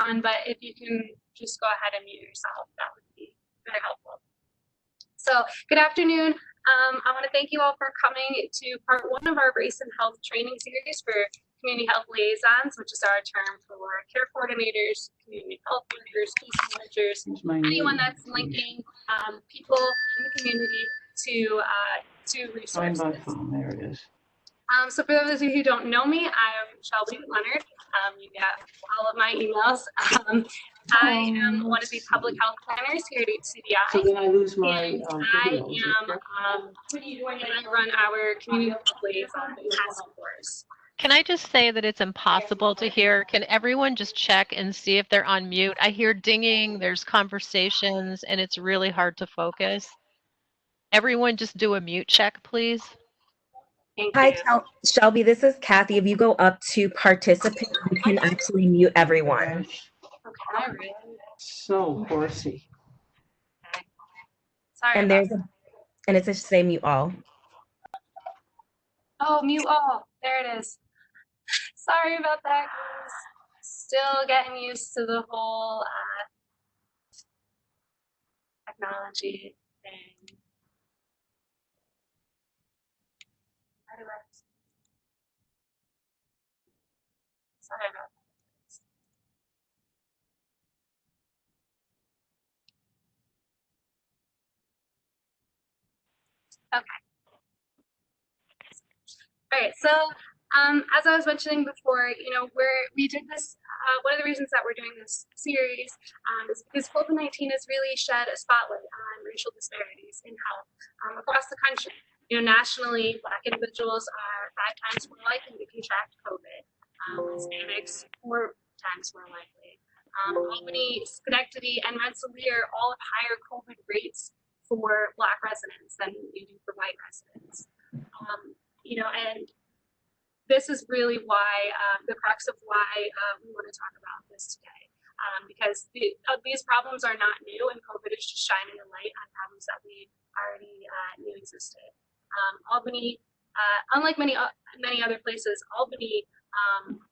on, but if you can just go ahead and mute yourself, that would be very helpful. So good afternoon. I want to thank you all for coming to part 1 of our race and health training series for community health liaisons, which is our term for care coordinators, community health workers, case managers, anyone that's linking people in the community to resources. There it is. So for those of you who don't know me, I'm Shelby Leonard. You get all of my emails. I am one of the public health planners here at HCDI. So then I lose my and I run our community health liaison task force. Can I just say that it's impossible to hear? Can everyone just check and see if they're on mute? I hear dinging, there's conversations, and it's really hard to focus. Everyone just do a mute check, please. Hi, Shelby, this is Kathy. If you go up to participant, you can actually mute everyone. Okay. So horsey. Sorry. And and it's a say mute all. Oh, mute all. There it is. Sorry about that, guys. Still getting used to the whole technology thing. How do I? Sorry about that. Okay. All right, so as I was mentioning before, we did this, one of the reasons that we're doing this series is because COVID-19 has really shed a spotlight on racial disparities in health across the country. Nationally, Black individuals are 5 times more likely to contract COVID. Hispanics 4 times more likely. Albany, Schenectady, and Rensselaer all have higher COVID rates for Black residents than we do for white residents. And this is really why, the crux of why we want to talk about this today. Because these problems are not new, and COVID is just shining a light on problems that we already knew existed. Albany, unlike many other places, Albany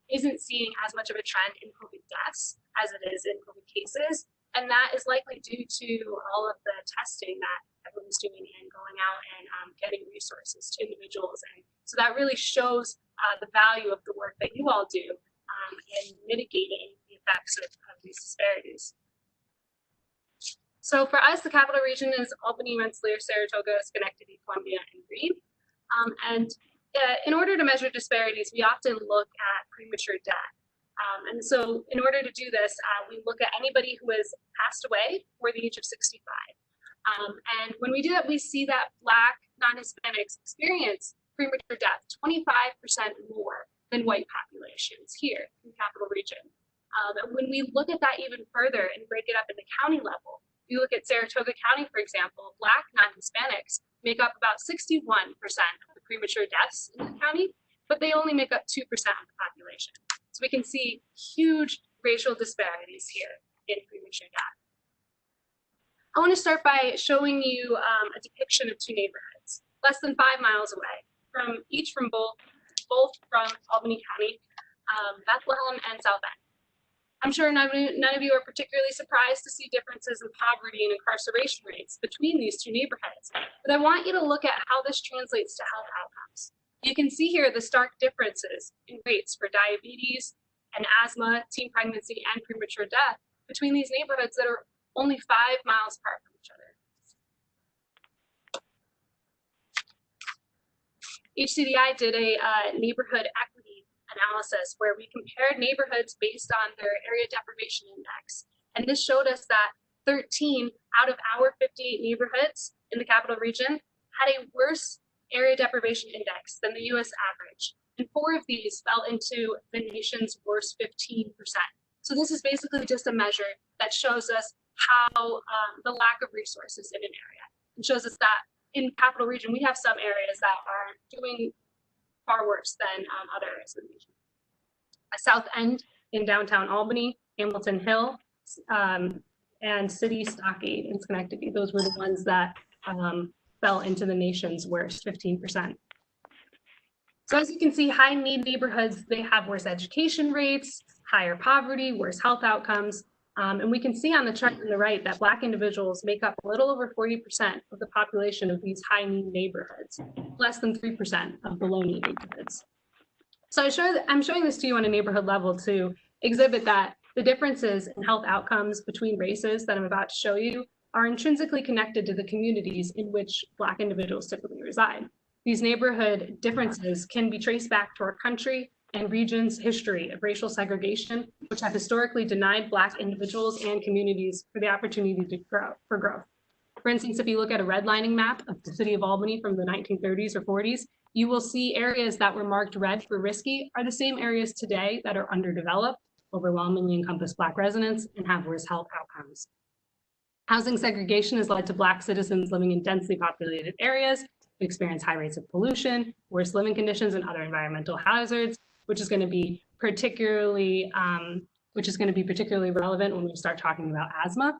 isn't seeing as much of a trend in COVID deaths as it is in COVID cases. And that is likely due to all of the testing that everyone's doing and going out and getting resources to individuals. And so that really shows the value of the work that you all do in mitigating the effects of these disparities. So for us, the capital region is Albany, Rensselaer, Saratoga, Schenectady, Columbia, and Greene. In order to measure disparities, we often look at premature death. And so in order to do this, we look at anybody who has passed away before the age of 65. And when we do that, we see that Black non-Hispanics experience premature death 25% more than white populations here in the capital region. And when we look at that even further and break it up in the county level, you look at Saratoga County, for example, Black non-Hispanics make up about 61% of the premature deaths in the county, but they only make up 2% of the population. So we can see huge racial disparities here in premature death. I want to start by showing you a depiction of 2 neighborhoods, less than 5 miles away, from both from Albany County, Bethlehem and South End. I'm sure none of you are particularly surprised to see differences in poverty and incarceration rates between these 2 neighborhoods, but I want you to look at how this translates to health outcomes. You can see here the stark differences in rates for diabetes and asthma, teen pregnancy, and premature death between these neighborhoods that are only 5 miles apart from each other. HCDI did a neighborhood equity analysis where we compared neighborhoods based on their area deprivation index. And this showed us that 13 out of our 58 neighborhoods in the capital region had a worse area deprivation index than the US average. And 4 of these fell into the nation's worst 15%. So this is basically just a measure that shows us how the lack of resources in an area. It shows us that in capital region, we have some areas that are doing far worse than other areas of the region. South End in downtown Albany, Hamilton Hill, and City Stockade in Schenectady. Those were the ones that fell into the nation's worst 15%. So as you can see, high need neighborhoods, they have worse education rates, higher poverty, worse health outcomes. And we can see on the chart on the right that Black individuals make up a little over 40% of the population of these high-need neighborhoods, less than 3% of the low-need neighborhoods. So I'm showing this to you on a neighborhood level to exhibit that the differences in health outcomes between races that I'm about to show you are intrinsically connected to the communities in which Black individuals typically reside. These neighborhood differences can be traced back to our country and region's history of racial segregation, which have historically denied Black individuals and communities for the opportunity to growth. For instance, if you look at a redlining map of the city of Albany from the 1930s or 40s, you will see areas that were marked red for risky are the same areas today that are underdeveloped, overwhelmingly encompass Black residents, and have worse health outcomes. Housing segregation has led to Black citizens living in densely populated areas who experience high rates of pollution, worse living conditions, and other environmental hazards, which is going to be particularly relevant when we start talking about asthma.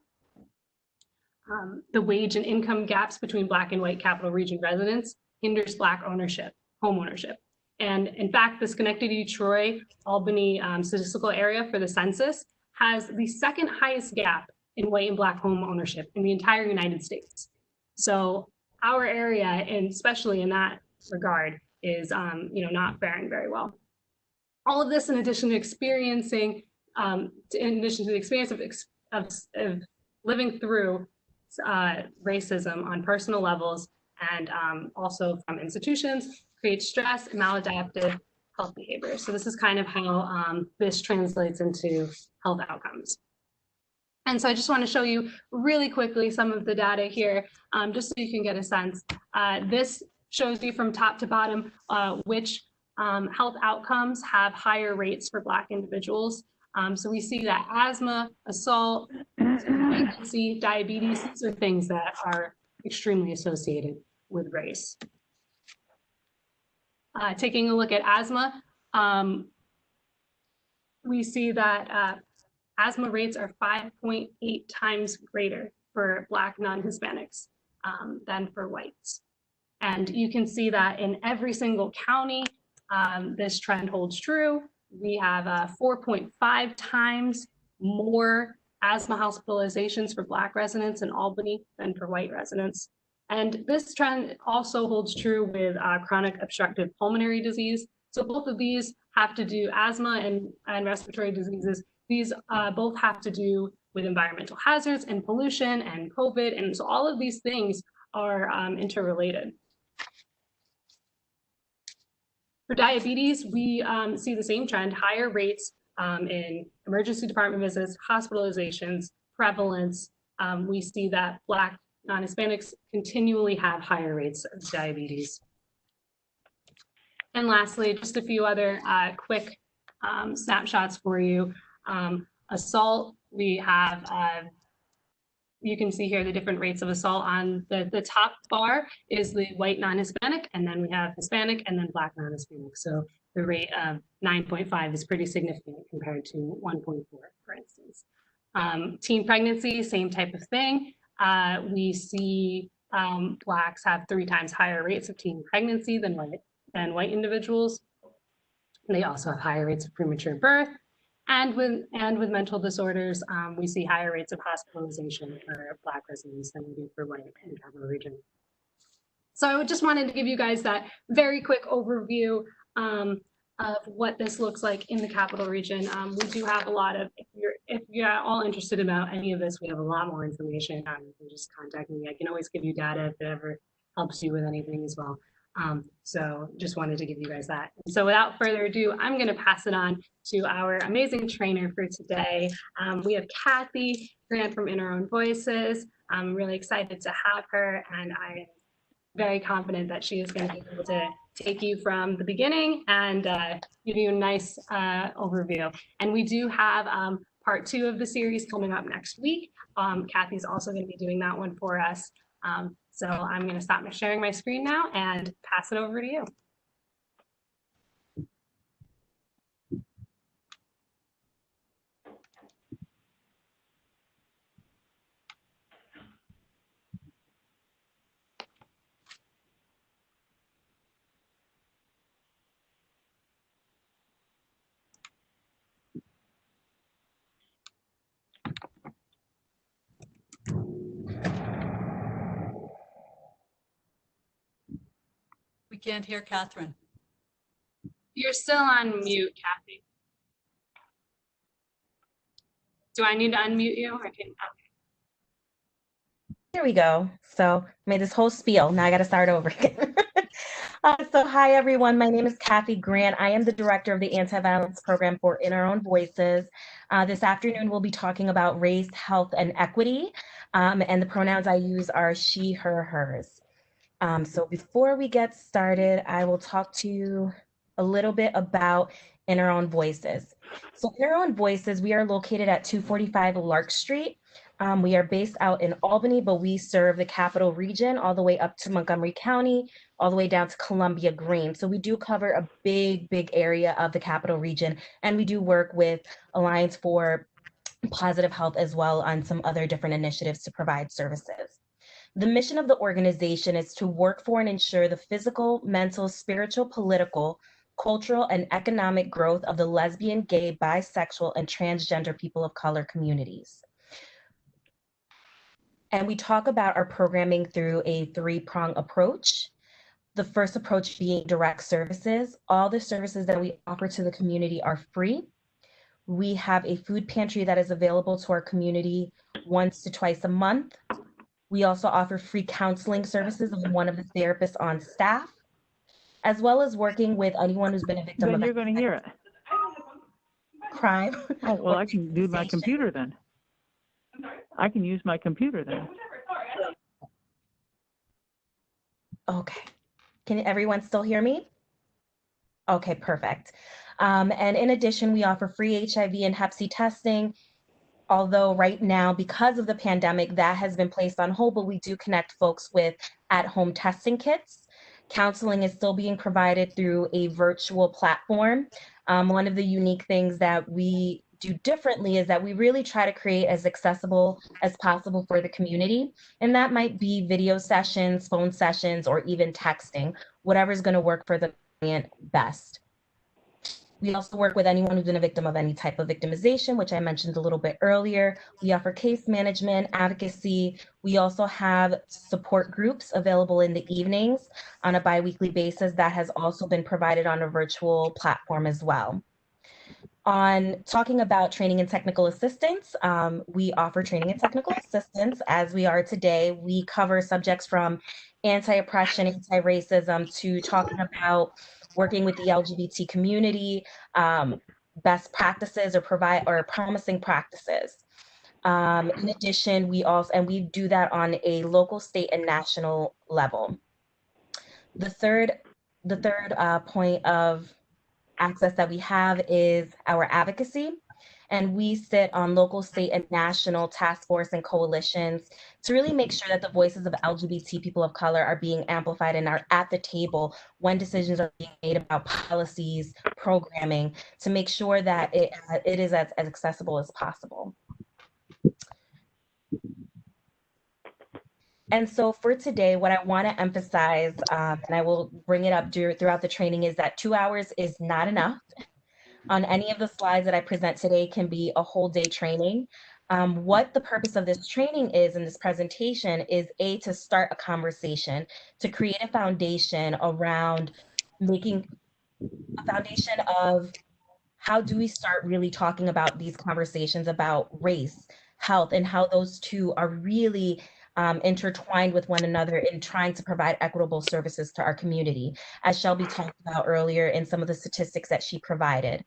The wage and income gaps between Black and white capital region residents hinders Black ownership, home ownership. And in fact, the Schenectady-Troy Albany statistical area for the census has the second highest gap in white and Black home ownership in the entire United States. So our area, and especially in that regard, is not faring very well. All of this in addition to experiencing, in addition to the experience of living through racism on personal levels and also from institutions, creates stress and maladaptive health behavior. So this is kind of how this translates into health outcomes. And so I just want to show you really quickly some of the data here, just so you can get a sense. This shows you from top to bottom which health outcomes have higher rates for Black individuals. So we see that asthma, assault, pregnancy, diabetes, these are things that are extremely associated with race. Taking a look at asthma, we see that asthma rates are 5.8 times greater for Black non-Hispanics than for whites. And you can see that in every single county, this trend holds true. We have 4.5 times more asthma hospitalizations for Black residents in Albany than for white residents. And this trend also holds true with chronic obstructive pulmonary disease. So both of these have to do, asthma and respiratory diseases, these both have to do with environmental hazards and pollution and COVID. And so all of these things are interrelated. For diabetes, we see the same trend, higher rates in emergency department visits, hospitalizations, prevalence. We see that Black non-Hispanics continually have higher rates of diabetes. And lastly, just a few other quick snapshots for you. Assault, we have, you can see here the different rates of assault. On the top bar is the white non-Hispanic, and then we have Hispanic and then Black non-Hispanic. So the rate of 9.5 is pretty significant compared to 1.4, for instance. Teen pregnancy, same type of thing. We see Blacks have 3 times higher rates of teen pregnancy than white individuals. They also have higher rates of premature birth. And with mental disorders, we see higher rates of hospitalization for Black residents than we do for white in the capital region. So I just wanted to give you guys that very quick overview of what this looks like in the capital region. We do have a lot of, if you're all interested about any of this, we have a lot more information. You can just contact me. I can always give you data if it ever helps you with anything as well. So just wanted to give you guys that. So without further ado, I'm going to pass it on to our amazing trainer for today. We have Kathy Grant from In Our Own Voices. I'm really excited to have her, and I'm very confident that she is going to be able to take you from the beginning and give you a nice overview. And we do have part 2 of the series coming up next week. Kathy's also going to be doing that one for us. So I'm going to stop sharing my screen now and pass it over to you. can't hear Catherine. You're still on mute, Kathy. Do I need to unmute you? Or can, okay. There we go. So I made this whole spiel. Now I got to start over again. So hi, everyone. My name is Kathy Grant. I am the director of the Anti-Violence Program for In Our Own Voices. This afternoon, we'll be talking about race, health, and equity. And the pronouns I use are she, her, hers. So before we get started, I will talk to you a little bit about In Our Own Voices. So In Our Own Voices, we are located at 245 Lark Street. We are based out in Albany, but we serve the Capital Region all the way up to Montgomery County, all the way down to Columbia Green. So we do cover a big area of the Capital Region, and we do work with Alliance for Positive Health as well on some other different initiatives to provide services. The mission of the organization is to work for and ensure the physical, mental, spiritual, political, cultural, and economic growth of the lesbian, gay, bisexual, and transgender people of color communities. And we talk about our programming through a three-prong approach. The first approach being direct services. All the services that we offer to the community are free. We have a food pantry that is available to our community once to twice a month. We also offer free counseling services with one of the therapists on staff, as well as working with anyone who's been a victim Then of you're going to hear it. crime. Oh, well, I can do my computer then. I can use my computer then. Okay. Can everyone still hear me? Okay, perfect. And in addition, we offer free HIV and Hep C testing. Although right now, because of the pandemic, that has been placed on hold, but we do connect folks with at-home testing kits. Counseling is still being provided through a virtual platform. One of the unique things that we do differently is that we really try to create as accessible as possible for the community. And that might be video sessions, phone sessions, or even texting, whatever's going to work for the client best. We also work with anyone who's been a victim of any type of victimization, which I mentioned a little bit earlier. We offer case management, advocacy. We also have support groups available in the evenings on a bi-weekly basis that has also been provided on a virtual platform as well. On talking about training and technical assistance, we offer training and technical assistance as we are today. We cover subjects from anti-oppression, anti-racism to talking about working with the LGBT community, best practices or promising practices. In addition, we do that on a local, state, and national level. The third point of access that we have is our advocacy. And we sit on local, state, and national task force and coalitions to really make sure that the voices of LGBT people of color are being amplified and are at the table when decisions are being made about policies, programming, to make sure that it is as accessible as possible. And so for today, what I want to emphasize, and I will bring it up throughout the training, is that 2 hours is not enough. On any of the slides that I present today can be a whole day training. What the purpose of this training is in this presentation is to start a conversation, to create a foundation around making a foundation of how do we start really talking about these conversations about race, health, and how those two are really intertwined with one another in trying to provide equitable services to our community, as Shelby talked about earlier in some of the statistics that she provided.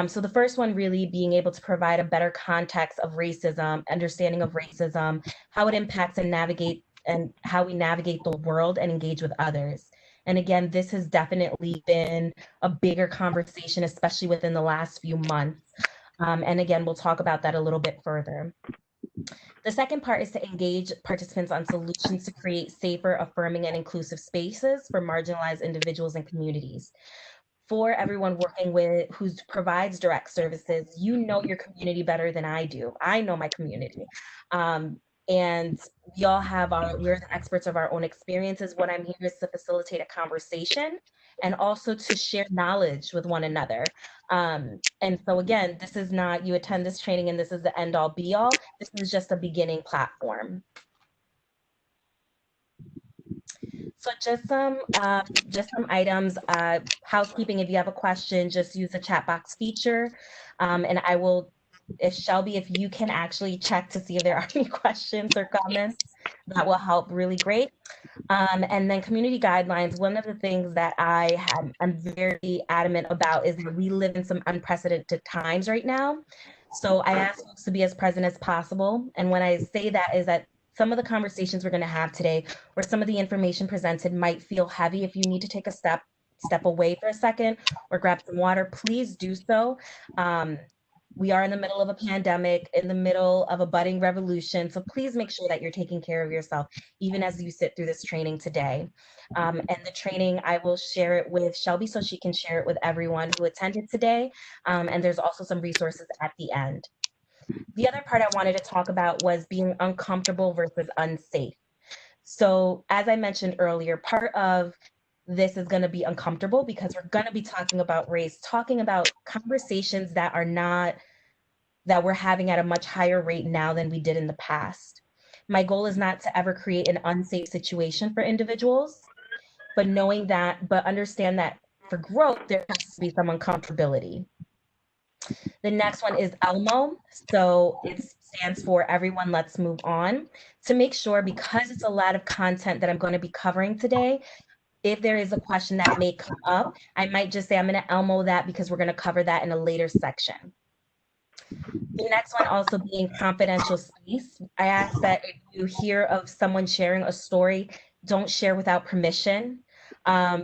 So the first one really being able to provide a better context of racism, understanding of racism, how it impacts and how we navigate the world and engage with others. And again, this has definitely been a bigger conversation, especially within the last few months. And again, we'll talk about that a little bit further. The second part is to engage participants on solutions to create safer, affirming, and inclusive spaces for marginalized individuals and communities. For everyone working with who provides direct services, you know your community better than I do. I know my community. And we all we're the experts of our own experiences. What I'm here is to facilitate a conversation and also to share knowledge with one another. And so again, this is not, you attend this training and this is the end all be all. This is just a beginning platform. So just some items, housekeeping. If you have a question, just use the chat box feature. And I will, if Shelby, if you can actually check to see if there are any questions or comments, that will help really great. And then community guidelines. One of the things that I'm very adamant about is that we live in some unprecedented times right now. So I ask folks to be as present as possible. And when I say that is that some of the conversations we're going to have today, or some of the information presented, might feel heavy. If you need to take a step away for a second or grab some water, please do so. We are in the middle of a pandemic, in the middle of a budding revolution. So please make sure that you're taking care of yourself, even as you sit through this training today. And the training, I will share it with Shelby so she can share it with everyone who attended today. And there's also some resources at the end. The other part I wanted to talk about was being uncomfortable versus unsafe. So as I mentioned earlier, part of this is going to be uncomfortable because we're going to be talking about race, talking about conversations that we're having at a much higher rate now than we did in the past. My goal is not to ever create an unsafe situation for individuals, but understand that for growth, there has to be some uncomfortability. The next one is ELMO. So it stands for Everyone Let's Move On. To make sure, because it's a lot of content that I'm going to be covering today, if there is a question that may come up, I might just say I'm going to ELMO that because we're going to cover that in a later section. The next one also being confidential space. I ask that if you hear of someone sharing a story, don't share without permission.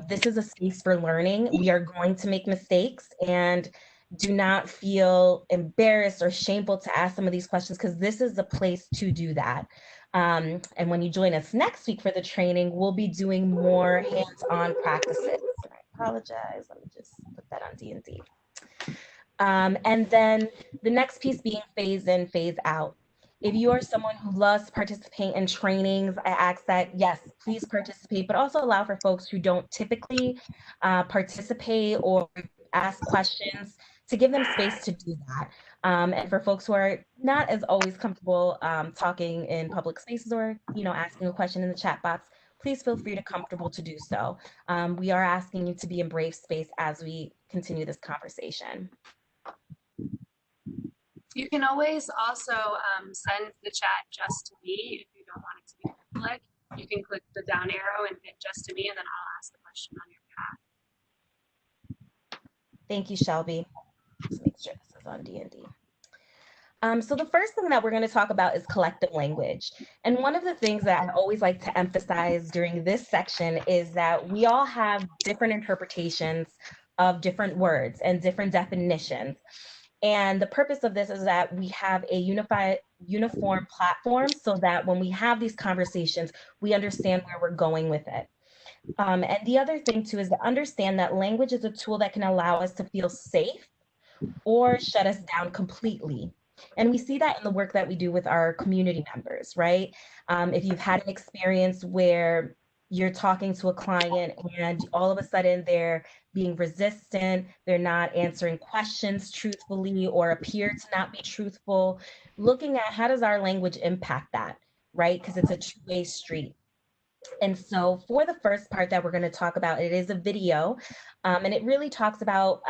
This is a space for learning. We are going to make mistakes, and do not feel embarrassed or shameful to ask some of these questions, because this is the place to do that. And when you join us next week for the training, we'll be doing more hands-on practices. I apologize, let me just put that on D&D. And then the next piece being phase in, phase out. If you are someone who loves to participate in trainings, I ask that, yes, please participate, but also allow for folks who don't typically participate or ask questions to give them space to do that. And for folks who are not as always comfortable talking in public spaces or, asking a question in the chat box, please feel free to comfortable to do so. We are asking you to be in brave space as we continue this conversation. You can always also send the chat just to me if you don't want it to be public. You can click the down arrow and hit just to me, and then I'll ask the question on your behalf. Thank you, Shelby. Let's make sure this is on D&D. So the first thing that we're going to talk about is collective language. And one of the things that I always like to emphasize during this section is that we all have different interpretations of different words and different definitions. And the purpose of this is that we have a uniform platform so that when we have these conversations, we understand where we're going with it. And the other thing too is to understand that language is a tool that can allow us to feel safe or shut us down completely. And we see that in the work that we do with our community members, right? If you've had an experience where you're talking to a client and all of a sudden they're being resistant, they're not answering questions truthfully or appear to not be truthful, looking at how does our language impact that, right? Because it's a two-way street. And so for the first part that we're going to talk about, it is a video, and it really talks about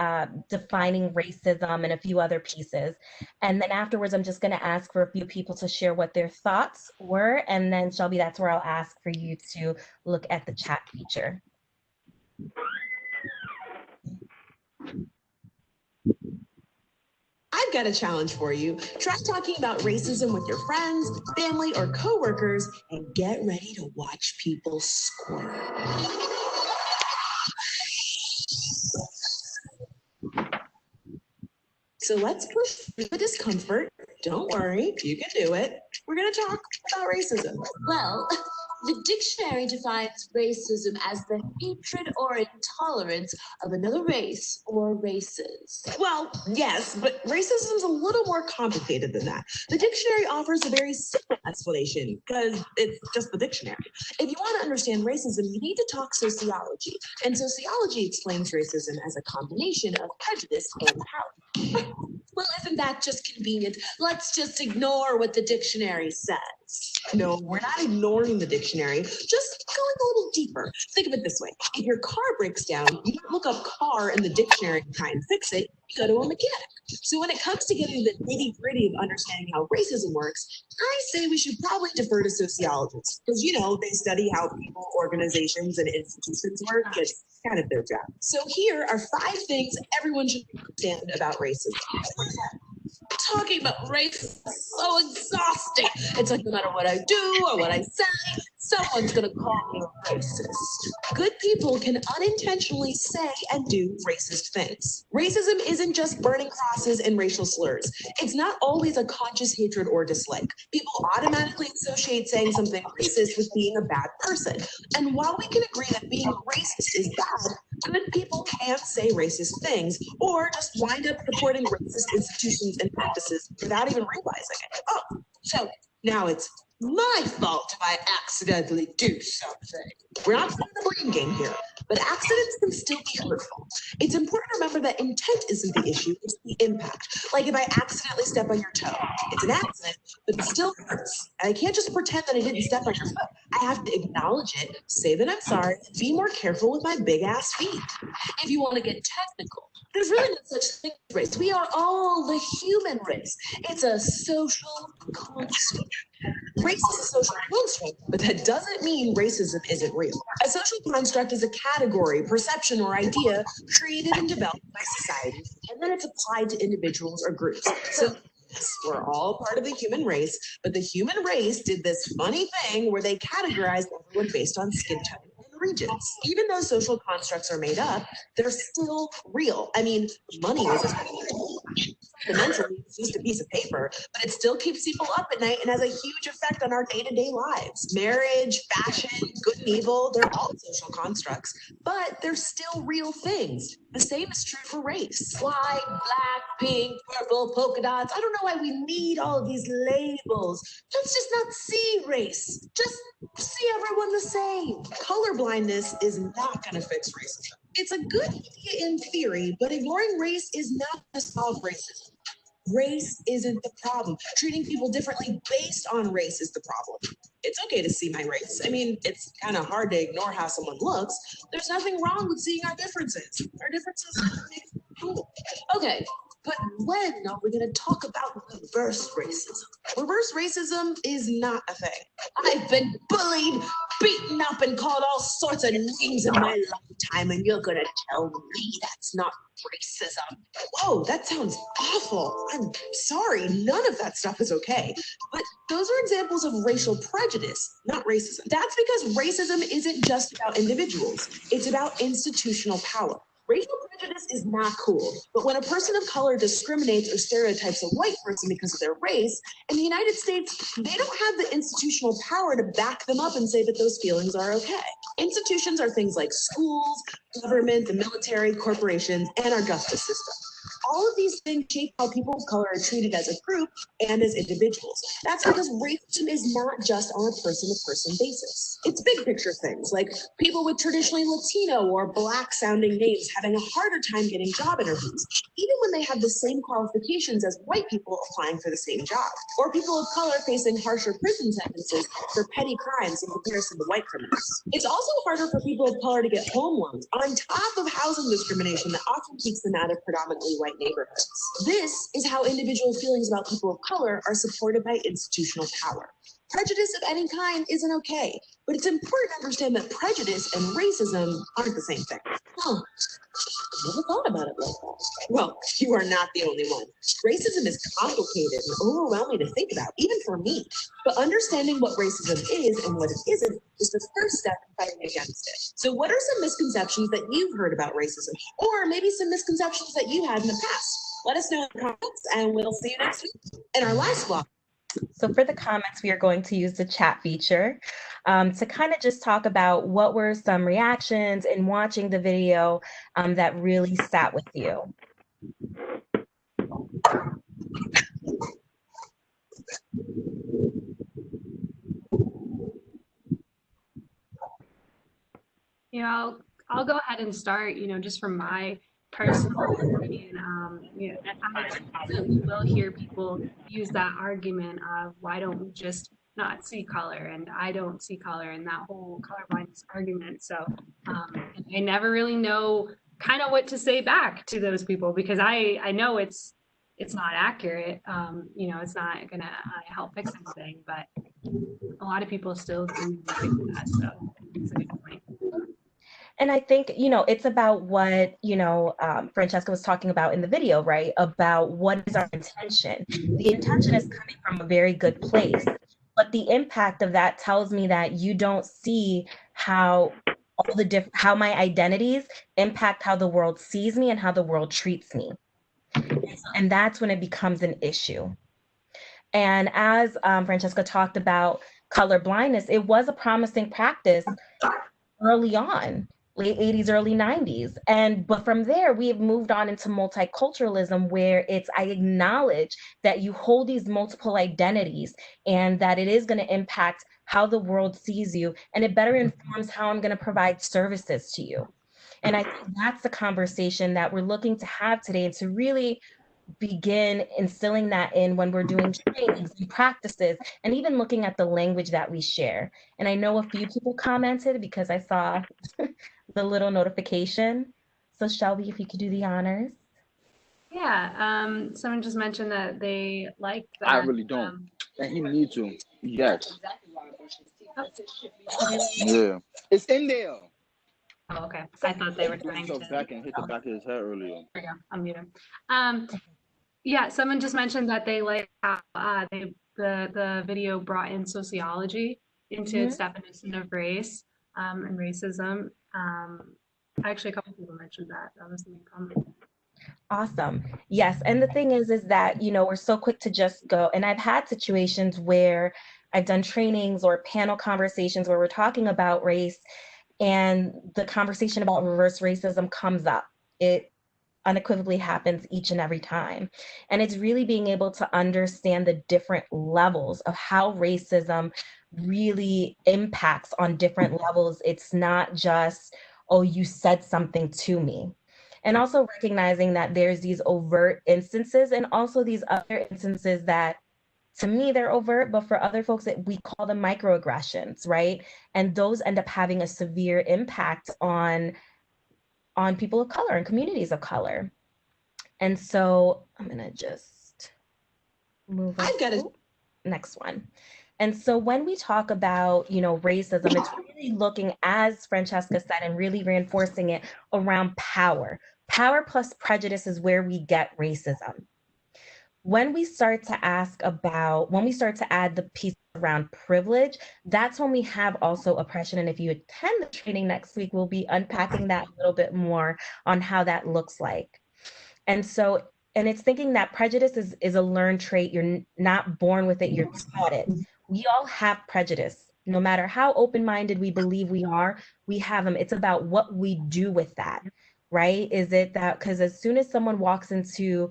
defining racism and a few other pieces. And then afterwards, I'm just going to ask for a few people to share what their thoughts were. And then Shelby, that's where I'll ask for you to look at the chat feature. I've got a challenge for you. Try talking about racism with your friends, family, or coworkers, and get ready to watch people squirm. So let's push through the discomfort. Don't worry, you can do it. We're going to talk about racism. Well, the dictionary defines racism as the hatred or intolerance of another race or races. Well, yes, but racism's a little more complicated than that. The dictionary offers a very simple explanation because it's just the dictionary. If you want to understand racism, you need to talk sociology. And sociology explains racism as a combination of prejudice and power. Well, isn't that just convenient? Let's just ignore what the dictionary says. No, we're not ignoring the dictionary, just going a little deeper. Think of it this way. If your car breaks down, you don't look up car in the dictionary and try and fix it. You go to a mechanic. So when it comes to getting the nitty-gritty of understanding how racism works, I say we should probably defer to sociologists because, you know, they study how people, organizations, and institutions work. It's kind of their job. So here are 5 things everyone should understand about racism. Talking about race is so exhausting. It's like no matter what I do or what I say, someone's gonna call me a racist. Good people can unintentionally say and do racist things. Racism isn't just burning crosses and racial slurs. It's not always a conscious hatred or dislike. People automatically associate saying something racist with being a bad person. And while we can agree that being racist is bad, good people can't say racist things or just wind up supporting racist institutions and practices without even realizing it. Oh, so now it's my fault if I accidentally do something. We're not playing the blame game here, but accidents can still be hurtful. It's important to remember that intent isn't the issue, it's the impact. Like if I accidentally step on your toe, it's an accident, but it still hurts. And I can't just pretend that I didn't step on your foot. I have to acknowledge it, say that I'm sorry, be more careful with my big ass feet. If you want to get technical, there's really no such thing as race. We are all the human race. It's a social construct. Race is a social construct, but that doesn't mean racism isn't real. A social construct is a category, perception, or idea created and developed by society, and then it's applied to individuals or groups. So yes, we're all part of the human race, but the human race did this funny thing where they categorized everyone based on skin tone and regions. Even though social constructs are made up, they're still real. I mean, money is fundamentally just a piece of paper, but it still keeps people up at night and has a huge effect on our day-to-day lives. Marriage, fashion, good and evil, they're all social constructs, but they're still real things. The same is true for race. White, black, pink, purple, polka dots. I don't know why we need all of these labels. Let's just not see race. Just see everyone the same. Color blindness is not going to fix racism. It's a good idea in theory, but ignoring race is not going to solve racism. Race isn't the problem. Treating people differently based on race is the problem. It's okay to see my race. I mean, it's kind of hard to ignore how someone looks. There's nothing wrong with seeing our differences. Our differences make us cool. Okay, but when are we going to talk about reverse racism? Reverse racism is not a thing. I've been bullied, beaten up, and called all sorts of names in my lifetime, and you're going to tell me that's not racism? Whoa, that sounds awful. I'm sorry, none of that stuff is okay. But those are examples of racial prejudice, not racism. That's because racism isn't just about individuals. It's about institutional power. Racial prejudice is not cool, but when a person of color discriminates or stereotypes a white person because of their race, in the United States, they don't have the institutional power to back them up and say that those feelings are okay. Institutions are things like schools, government, the military, corporations, and our justice system. All of these things shape how people of color are treated as a group and as individuals. That's because racism is not just on a person-to-person basis. It's big picture things like people with traditionally Latino or Black sounding names having a harder time getting job interviews, even when they have the same qualifications as white people applying for the same job, or people of color facing harsher prison sentences for petty crimes in comparison to white criminals. It's also harder for people of color to get home loans on top of housing discrimination that often keeps them out of predominantly white neighborhoods. This is how individual feelings about people of color are supported by institutional power. Prejudice of any kind isn't okay, but it's important to understand that prejudice and racism aren't the same thing. Oh, I never thought about it like that. Well, you are not the only one. Racism is complicated and overwhelming to think about, even for me. But understanding what racism is and what it isn't is the first step in fighting against it. So what are some misconceptions that you've heard about racism? Or maybe some misconceptions that you had in the past? Let us know in the comments, and we'll see you next week in our last vlog. So for the comments, we are going to use the chat feature to kind of just talk about what were some reactions in watching the video that really sat with you. I'll go ahead and start, just from my personal opinion. You know, at times you will hear people use that argument of why don't we just not see color, and I don't see color, and that whole colorblindness argument. So I never really know kind of what to say back to those people, because I know it's not accurate. You know, it's not gonna help fix anything, but a lot of people still do think that. So it's a good point. And I think, you know, it's about what, you know, Francesca was talking about in the video, right? About what is our intention. The intention is coming from a very good place, but the impact of that tells me that you don't see how all the how my identities impact how the world sees me and how the world treats me. And that's when it becomes an issue. And as Francesca talked about color blindness, it was a promising practice early on, late 80s, early 90s. But from there, we have moved on into multiculturalism, where it's, I acknowledge that you hold these multiple identities and that it is going to impact how the world sees you, and it better informs how I'm going to provide services to you. And I think that's the conversation that we're looking to have today, and to really begin instilling that in when we're doing trainings and practices, and even looking at the language that we share. And I know a few people commented because I saw the little notification. So Shelby, if you could do the honors. Yeah, someone just mentioned that they like that. I really don't. And he needs to. Yes. Yeah. It's in there. Oh, okay. I thought they were trying to. Back and hit the back of his head earlier. There we go. I'll mute him. Yeah, someone just mentioned that they like how the video brought in sociology into its definition of race and racism. Actually, a couple people mentioned that. That was the main comment. Awesome. Yes. And the thing is that, you know, we're so quick to just go. And I've had situations where I've done trainings or panel conversations where we're talking about race, and the conversation about reverse racism comes up. It unequivocally happens each and every time. And it's really being able to understand the different levels of how racism really impacts on different levels. It's not just, oh, you said something to me. And also recognizing that there's these overt instances and also these other instances that, to me, they're overt, but for other folks, we call them microaggressions, right? And those end up having a severe impact on people of color and communities of color. And so I'm gonna just move on. I've got a next one. And so when we talk about, you know, racism, it's really looking, as Francesca said, and really reinforcing it around power. Power plus prejudice is where we get racism. When we start to add the piece around privilege, that's when we have also oppression. And if you attend the training next week, we'll be unpacking that a little bit more on how that looks like. And so, and it's thinking that prejudice is a learned trait. You're not born with it, you're taught it. We all have prejudice. No matter how open-minded we believe we are, we have them. It's about what we do with that, right? Is it that, because as soon as someone walks into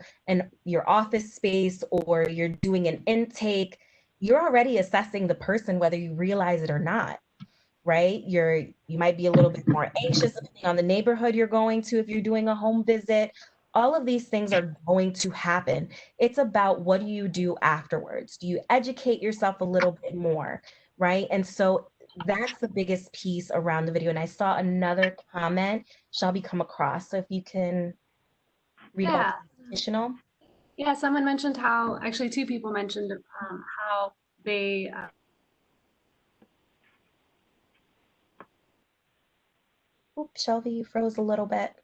your office space or you're doing an intake, you're already assessing the person, whether you realize it or not, right? You might be a little bit more anxious depending on the neighborhood you're going to if you're doing a home visit. All of these things are going to happen. It's about, what do you do afterwards? Do you educate yourself a little bit more, right? And so that's the biggest piece around the video. And I saw another comment Shelby come across. So if you can read about additional. Yeah, someone mentioned how, actually two people mentioned how they Oops, Shelby, you froze a little bit.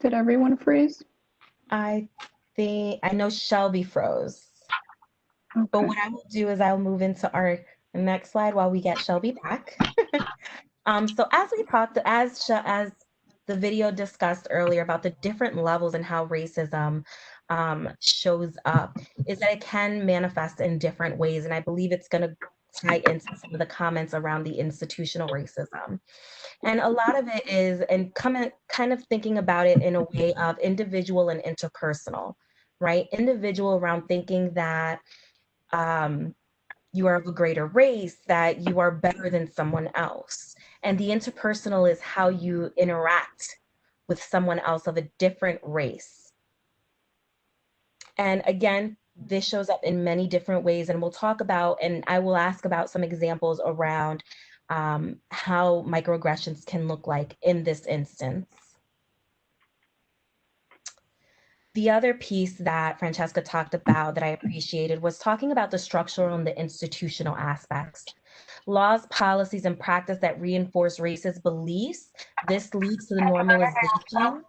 Did everyone freeze? I know Shelby froze. Okay. But what I will do is I'll move into our next slide while we get Shelby back. So as we talked, as the video discussed earlier about the different levels and how racism shows up, is that it can manifest in different ways. And I believe it's going to tie into some of the comments around the institutional racism. And a lot of it is, and kind of thinking about it in a way of individual and interpersonal, right? Individual around thinking that you are of a greater race, that you are better than someone else. And the interpersonal is how you interact with someone else of a different race. And again, this shows up in many different ways, and we'll talk about, and I will ask about some examples around how microaggressions can look like in this instance. The other piece that Francesca talked about that I appreciated was talking about the structural and the institutional aspects. Laws, policies, and practice that reinforce racist beliefs. This leads to the normalization.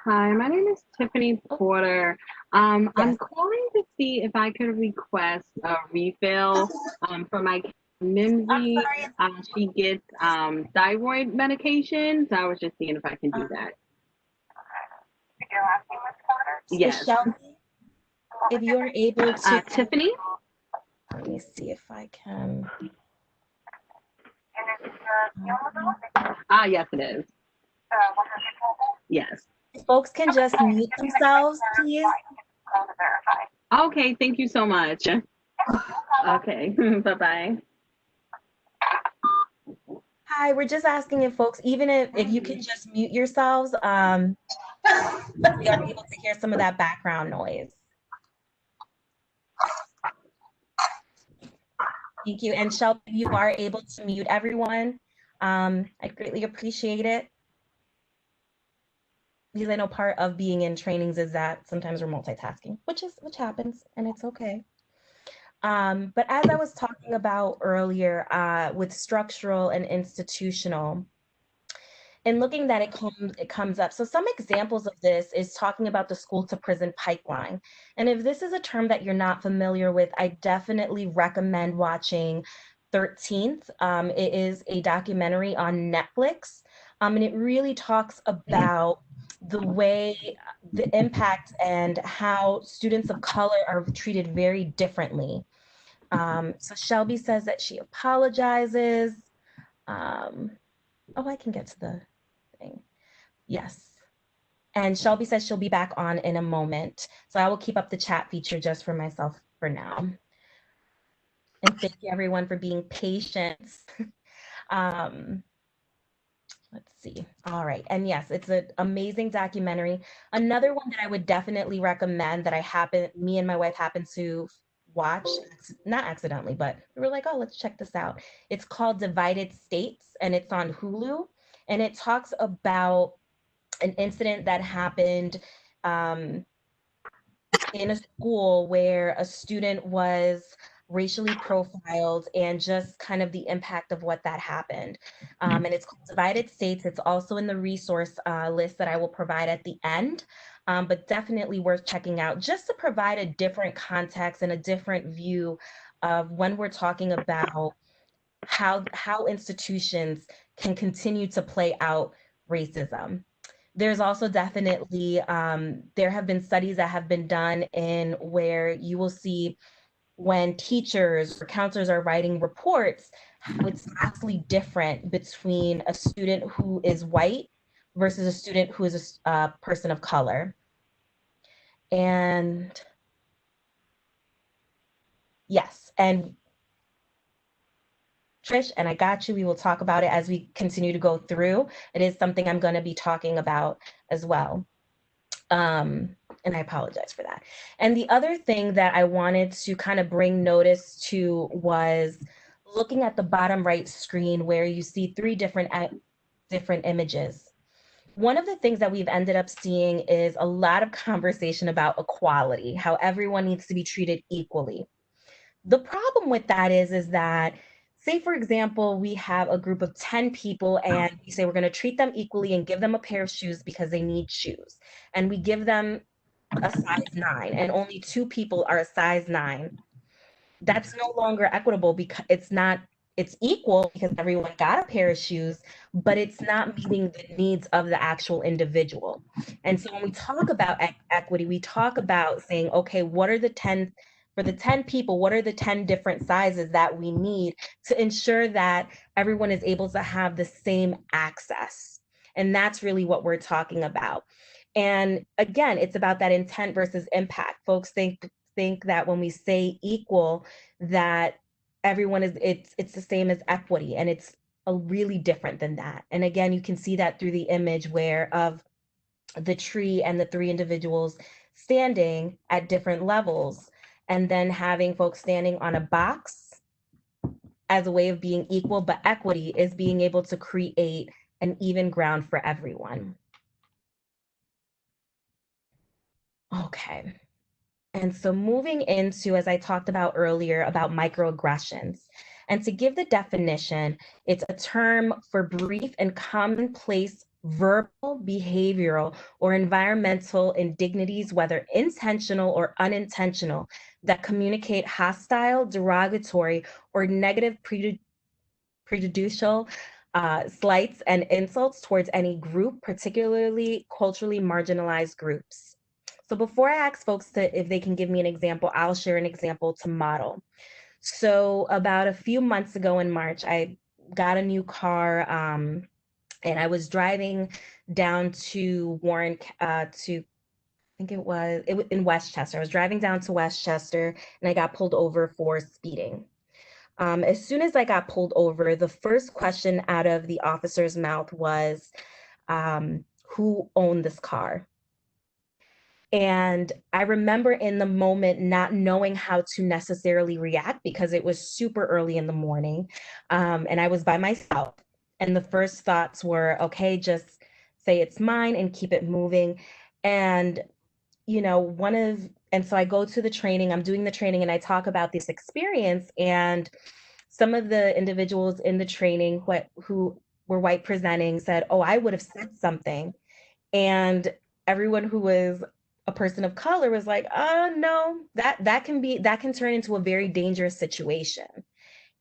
Hi, my name is Tiffany Porter. I'm calling to see if I could request a refill for my Mimsy. She gets thyroid medication, so I was just seeing if I can do that. Yes. Shelby, if you are able to. Tiffany? Let me see if I can. Yes, it is. Yes. Folks can just mute themselves, please. Okay, thank you so much. Okay, bye-bye. Hi, we're just asking if folks, even if you can just mute yourselves, we are able to hear some of that background noise. Thank you. And Shelby, if you are able to mute everyone, I greatly appreciate it. Because I know part of being in trainings is that sometimes we're multitasking, which happens, and it's okay. But as I was talking about earlier with structural and institutional, and looking that it comes up. So some examples of this is talking about the school to prison pipeline. And if this is a term that you're not familiar with, I definitely recommend watching 13th. It is a documentary on Netflix. And it really talks about the way, the impact and how students of color are treated very differently. So Shelby says that she apologizes. I can get to the thing. Yes. And Shelby says she'll be back on in a moment. So I will keep up the chat feature just for myself for now. And thank you everyone for being patient. Let's see. All right. And yes, it's an amazing documentary. Another one that I would definitely recommend that me and my wife happened to watch, not accidentally, but we were like, oh, let's check this out. It's called Divided States, and it's on Hulu. And it talks about an incident that happened in a school where a student was racially profiled and just kind of the impact of what that happened. And it's called Divided States. It's also in the resource list that I will provide at the end, but definitely worth checking out just to provide a different context and a different view of when we're talking about how institutions can continue to play out racism. There's also definitely, there have been studies that have been done in where you will see when teachers or counselors are writing reports, how it's vastly different between a student who is white versus a student who is a person of color. And yes, and Trish, and I got you, we will talk about it as we continue to go through. It is something I'm going to be talking about as well. And I apologize for that. And the other thing that I wanted to kind of bring notice to was looking at the bottom right screen where you see three different images. One of the things that we've ended up seeing is a lot of conversation about equality, how everyone needs to be treated equally. The problem with that is that, say, for example, we have a group of 10 people and we say we're going to treat them equally and give them a pair of shoes because they need shoes. And we give them a size 9 and only 2 people are a size 9. That's no longer equitable because it's equal because everyone got a pair of shoes, but it's not meeting the needs of the actual individual. And so when we talk about equity, we talk about saying, okay, what are the 10 for the 10 people, what are the 10 different sizes that we need to ensure that everyone is able to have the same access? And that's really what we're talking about. And again, it's about that intent versus impact. Folks think that when we say equal, that everyone is, it's the same as equity, and it's a really different than that. And again, you can see that through the image where of the tree and the three individuals standing at different levels, and then having folks standing on a box as a way of being equal, but equity is being able to create an even ground for everyone. Okay. And so moving into, as I talked about earlier, about microaggressions. And to give the definition, it's a term for brief and commonplace verbal, behavioral, or environmental indignities, whether intentional or unintentional, that communicate hostile, derogatory, or negative prejudicial slights and insults towards any group, particularly culturally marginalized groups. So before I ask folks if they can give me an example, I'll share an example to model. So about a few months ago in March, I got a new car, and I was driving down to Warren, I think it was in Westchester. I was driving down to Westchester, and I got pulled over for speeding. As soon as I got pulled over, the first question out of the officer's mouth was, who owned this car? And I remember in the moment not knowing how to necessarily react because it was super early in the morning, and I was by myself. And the first thoughts were, okay, just say it's mine and keep it moving. And, you know, and so I go to the training, I'm doing the training, and I talk about this experience. And some of the individuals in the training who were white presenting said, oh, I would have said something. And everyone who was a person of color was like, no, that can turn into a very dangerous situation.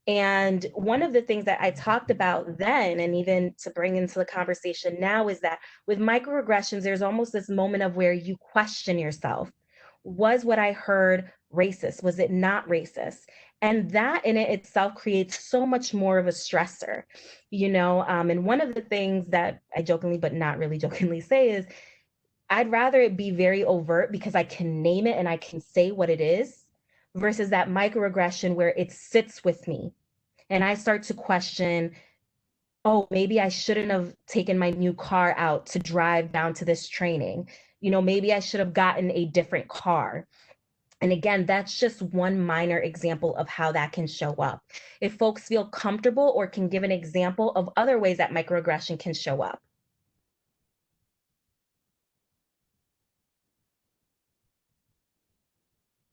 And one of the things that I talked about then, and even to bring into the conversation now, is that with microaggressions, there's almost this moment of where you question yourself. Was what I heard racist? Was it not racist? And that in it itself creates so much more of a stressor, you know? And one of the things that I jokingly, but not really jokingly, say is, I'd rather it be very overt because I can name it and I can say what it is, versus that microaggression where it sits with me and I start to question, oh, maybe I shouldn't have taken my new car out to drive down to this training. You know, maybe I should have gotten a different car. And again, that's just one minor example of how that can show up. If folks feel comfortable or can give an example of other ways that microaggression can show up.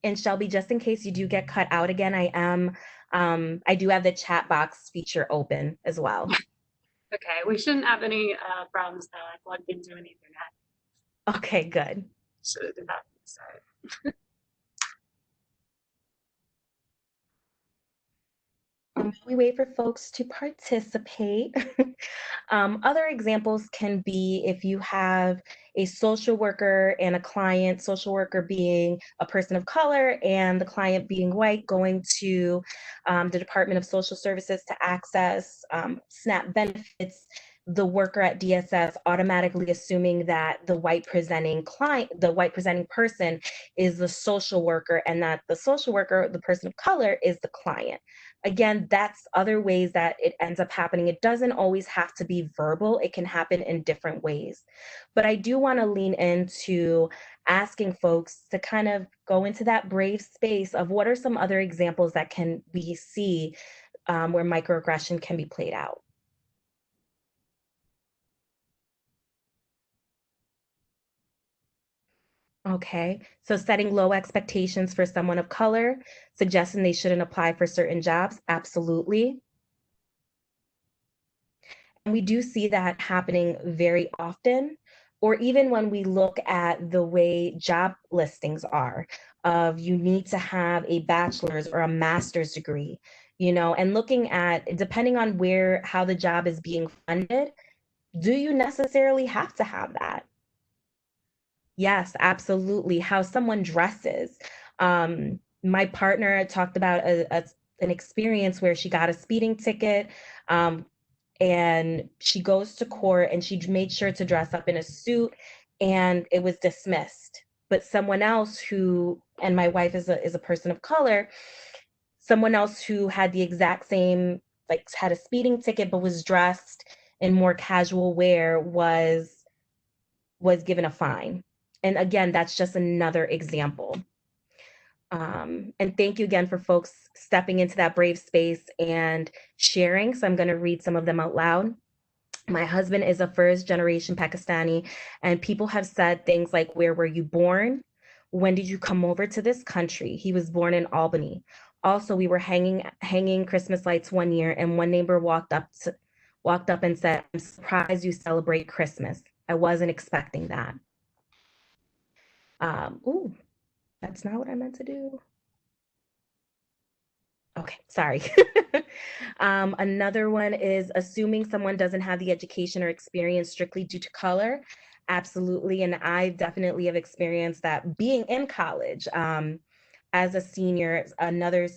And Shelby, just in case you do get cut out again, I do have the chat box feature open as well. Okay, we shouldn't have any problems though. I plugged into an Ethernet. Okay, good. Should have done that from the start. We wait for folks to participate. Other examples can be if you have a social worker and a client, social worker being a person of color and the client being white, going to the Department of Social Services to access SNAP benefits, the worker at DSS automatically assuming that the white presenting person is the social worker, and that the social worker, the person of color, is the client. Again, that's other ways that it ends up happening. It doesn't always have to be verbal. It can happen in different ways. But I do want to lean into asking folks to kind of go into that brave space of what are some other examples that can we see where microaggression can be played out. Okay, so setting low expectations for someone of color, suggesting they shouldn't apply for certain jobs, absolutely. And we do see that happening very often, or even when we look at the way job listings are, of you need to have a bachelor's or a master's degree, you know, and looking at, depending on how the job is being funded, do you necessarily have to have that? Yes, absolutely. How someone dresses. My partner talked about an experience where she got a speeding ticket, and she goes to court and she made sure to dress up in a suit and it was dismissed. But someone else who, and my wife is a person of color, someone else who had the exact same, like had a speeding ticket but was dressed in more casual wear was given a fine. And again, that's just another example. And thank you again for folks stepping into that brave space and sharing. So I'm going to read some of them out loud. My husband is a first generation Pakistani, and people have said things like, where were you born? When did you come over to this country? He was born in Albany. Also, we were hanging Christmas lights one year, and one neighbor walked up and said, I'm surprised you celebrate Christmas. I wasn't expecting that. Ooh, that's not what I meant to do. Okay, sorry. Another one is assuming someone doesn't have the education or experience strictly due to color. Absolutely, and I definitely have experienced that being in college. As a senior, another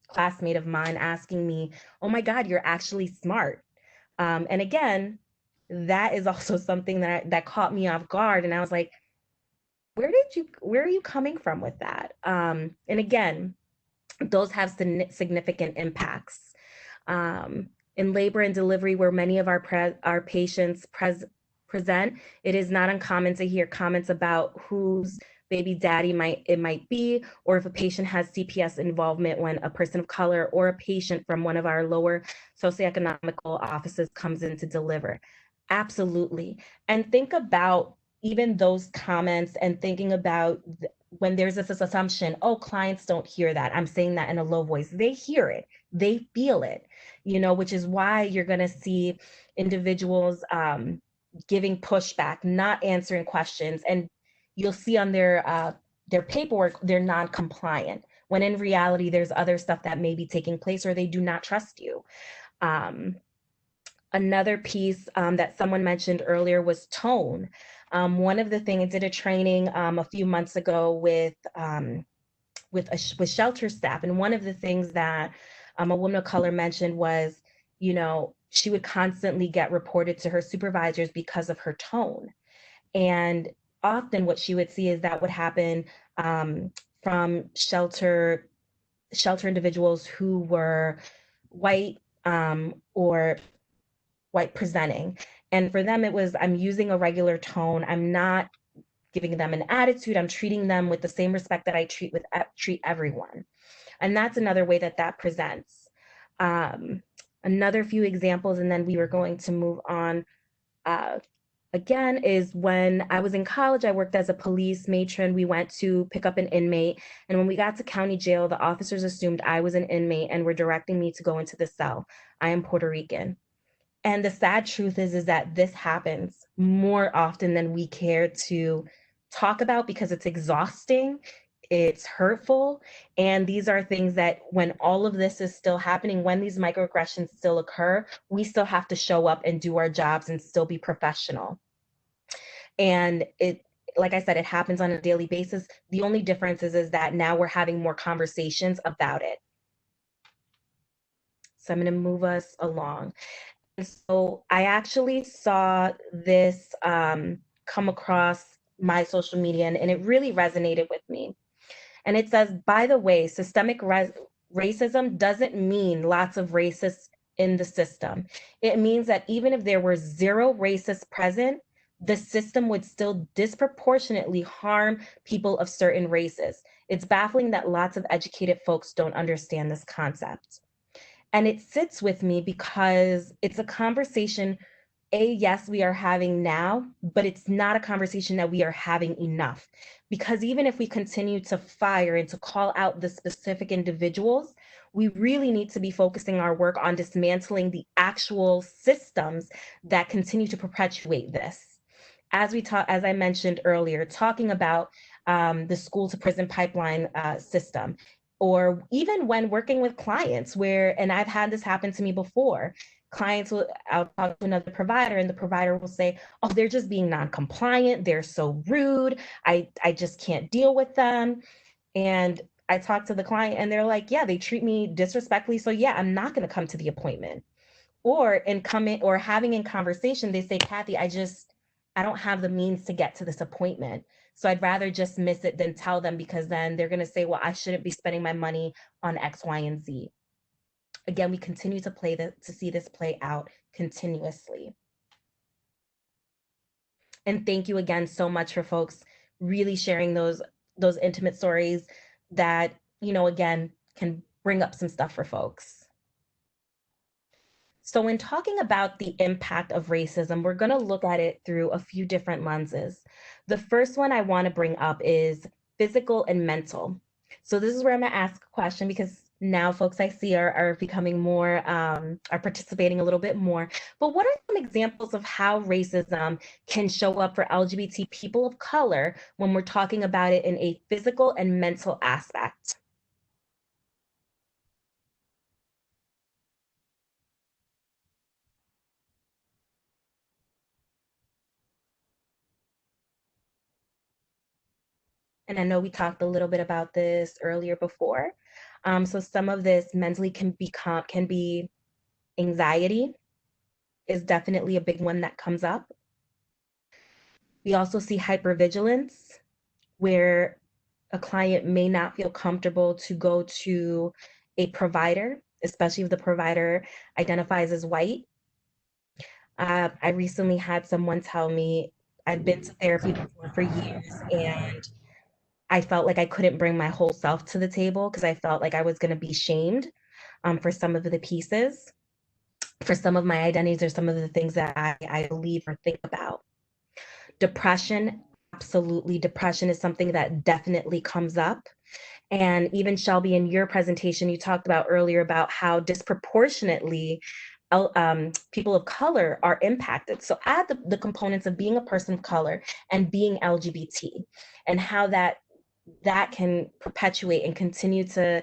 classmate of mine asking me, oh my God, you're actually smart. And again, that is also something that caught me off guard. And I was like, where are you coming from with that? And again, those have significant impacts. In labor and delivery, where many of our patients present, it is not uncommon to hear comments about whose baby daddy it might be, or if a patient has CPS involvement when a person of color or a patient from one of our lower socioeconomical offices comes in to deliver. Absolutely. And think about even those comments and thinking about when there's this assumption, oh, clients don't hear that. I'm saying that in a low voice. They hear it. They feel it, which is why you're going to see individuals giving pushback, not answering questions. And you'll see on their paperwork, they're non-compliant, when in reality, there's other stuff that may be taking place or they do not trust you. Another piece that someone mentioned earlier was tone. One of the things, I did a training a few months ago with shelter staff, and one of the things that a woman of color mentioned was, she would constantly get reported to her supervisors because of her tone. And often what she would see is that would happen from shelter individuals who were white or white presenting. And for them, it was, I'm using a regular tone. I'm not giving them an attitude. I'm treating them with the same respect that I treat everyone. And that's another way that presents. Another few examples, and then we were going to move on. Again, is when I was in college, I worked as a police matron. We went to pick up an inmate. And when we got to county jail, the officers assumed I was an inmate and were directing me to go into the cell. I am Puerto Rican. And the sad truth is that this happens more often than we care to talk about, because it's exhausting, it's hurtful. And these are things that when all of this is still happening, when these microaggressions still occur, we still have to show up and do our jobs and still be professional. And like I said, it happens on a daily basis. The only difference is that now we're having more conversations about it. So I'm going to move us along. And so I actually saw this come across my social media, and it really resonated with me. And it says, by the way, systemic racism doesn't mean lots of racists in the system. It means that even if there were zero racists present, the system would still disproportionately harm people of certain races. It's baffling that lots of educated folks don't understand this concept. And it sits with me because it's a conversation, yes, we are having now, but it's not a conversation that we are having enough. Because even if we continue to fire and to call out the specific individuals, we really need to be focusing our work on dismantling the actual systems that continue to perpetuate this. As I mentioned earlier, talking about the school to prison pipeline system, or even when working with clients and I've had this happen to me before, I'll talk to another provider and the provider will say, oh, they're just being non-compliant. They're so rude. I just can't deal with them. And I talk to the client and they're like, yeah, they treat me disrespectfully. So yeah, I'm not going to come to the appointment. or in coming or having in conversation, they say, Kathy, I don't have the means to get to this appointment. So I'd rather just miss it than tell them, because then they're going to say, well, I shouldn't be spending my money on X, Y, and Z. Again, we continue to see this play out continuously. And thank you again so much for folks really sharing those intimate stories that, again, can bring up some stuff for folks. So when talking about the impact of racism, we're going to look at it through a few different lenses. The first one I want to bring up is physical and mental. So this is where I'm going to ask a question, because now folks I see are becoming more, are participating a little bit more. But what are some examples of how racism can show up for LGBT people of color when we're talking about it in a physical and mental aspect? And I know we talked a little bit about this earlier before. So some of this mentally can be anxiety is definitely a big one that comes up. We also see hypervigilance, where a client may not feel comfortable to go to a provider, especially if the provider identifies as white. I recently had someone tell me, I've been to therapy before for years, and I felt like I couldn't bring my whole self to the table because I felt like I was going to be shamed for some of the pieces, for some of my identities, or some of the things that I believe or think about. Depression, absolutely. Depression is something that definitely comes up. And even Shelby, in your presentation, you talked about earlier about how disproportionately people of color are impacted. So add the components of being a person of color and being LGBT, and how that can perpetuate and continue to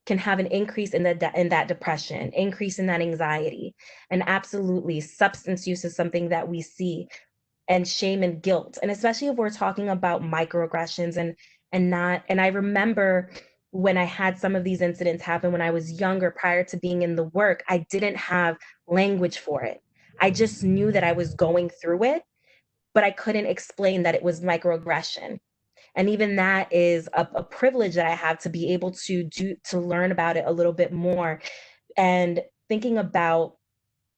can have an increase in that depression, increase in that anxiety. And absolutely, substance use is something that we see, and shame and guilt. And especially if we're talking about microaggressions and I remember when I had some of these incidents happen when I was younger, prior to being in the work, I didn't have language for it. I just knew that I was going through it, but I couldn't explain that it was microaggression. And even that is a privilege that I have, to be able to learn about it a little bit more. And thinking about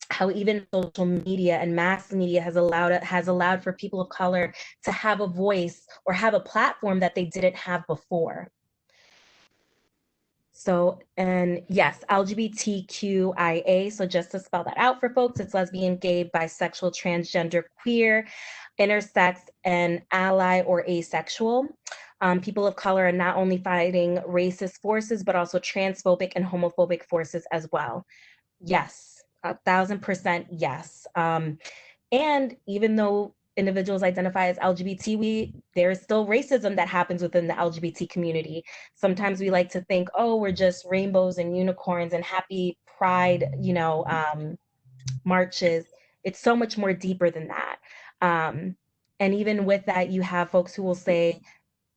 how even social media and mass media has allowed for people of color to have a voice or have a platform that they didn't have before. So, and yes, LGBTQIA. So just to spell that out for folks, it's lesbian, gay, bisexual, transgender, queer, intersex, and ally or asexual. People of color are not only fighting racist forces, but also transphobic and homophobic forces as well. Yes, 1,000% yes. And even though individuals identify as LGBT, there is still racism that happens within the LGBT community. Sometimes we like to think, oh, we're just rainbows and unicorns and happy pride, marches. It's so much more deeper than that. And even with that, you have folks who will say,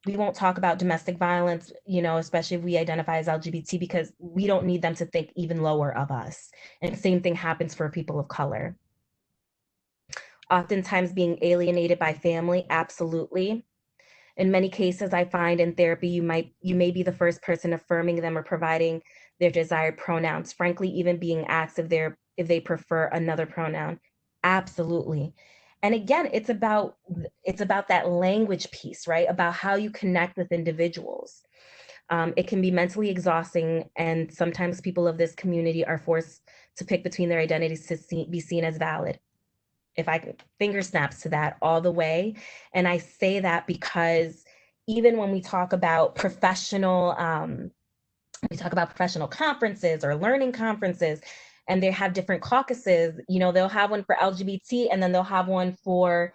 we won't talk about domestic violence, especially if we identify as LGBT, because we don't need them to think even lower of us. And the same thing happens for people of color. Oftentimes being alienated by family, absolutely. In many cases, I find in therapy, you may be the first person affirming them or providing their desired pronouns. Frankly, even being asked if they prefer another pronoun, absolutely. And again, it's about that language piece, right? About how you connect with individuals. It can be mentally exhausting, and sometimes people of this community are forced to pick between their identities to be seen as valid. If I could finger snaps to that all the way. And I say that because even when we talk about professional conferences or learning conferences, and they have different caucuses, they'll have one for LGBT, and then they'll have one for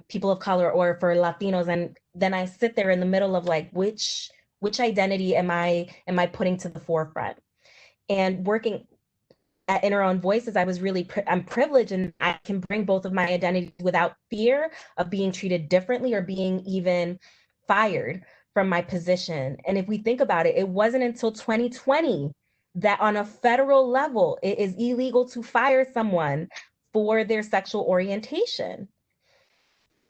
people of color or for Latinos. And then I sit there in the middle of like, which identity am I putting to the forefront? And working at Inner Own Voices, I'm privileged, and I can bring both of my identities without fear of being treated differently or being even fired from my position. And if we think about it, it wasn't until 2020 that on a federal level, it is illegal to fire someone for their sexual orientation.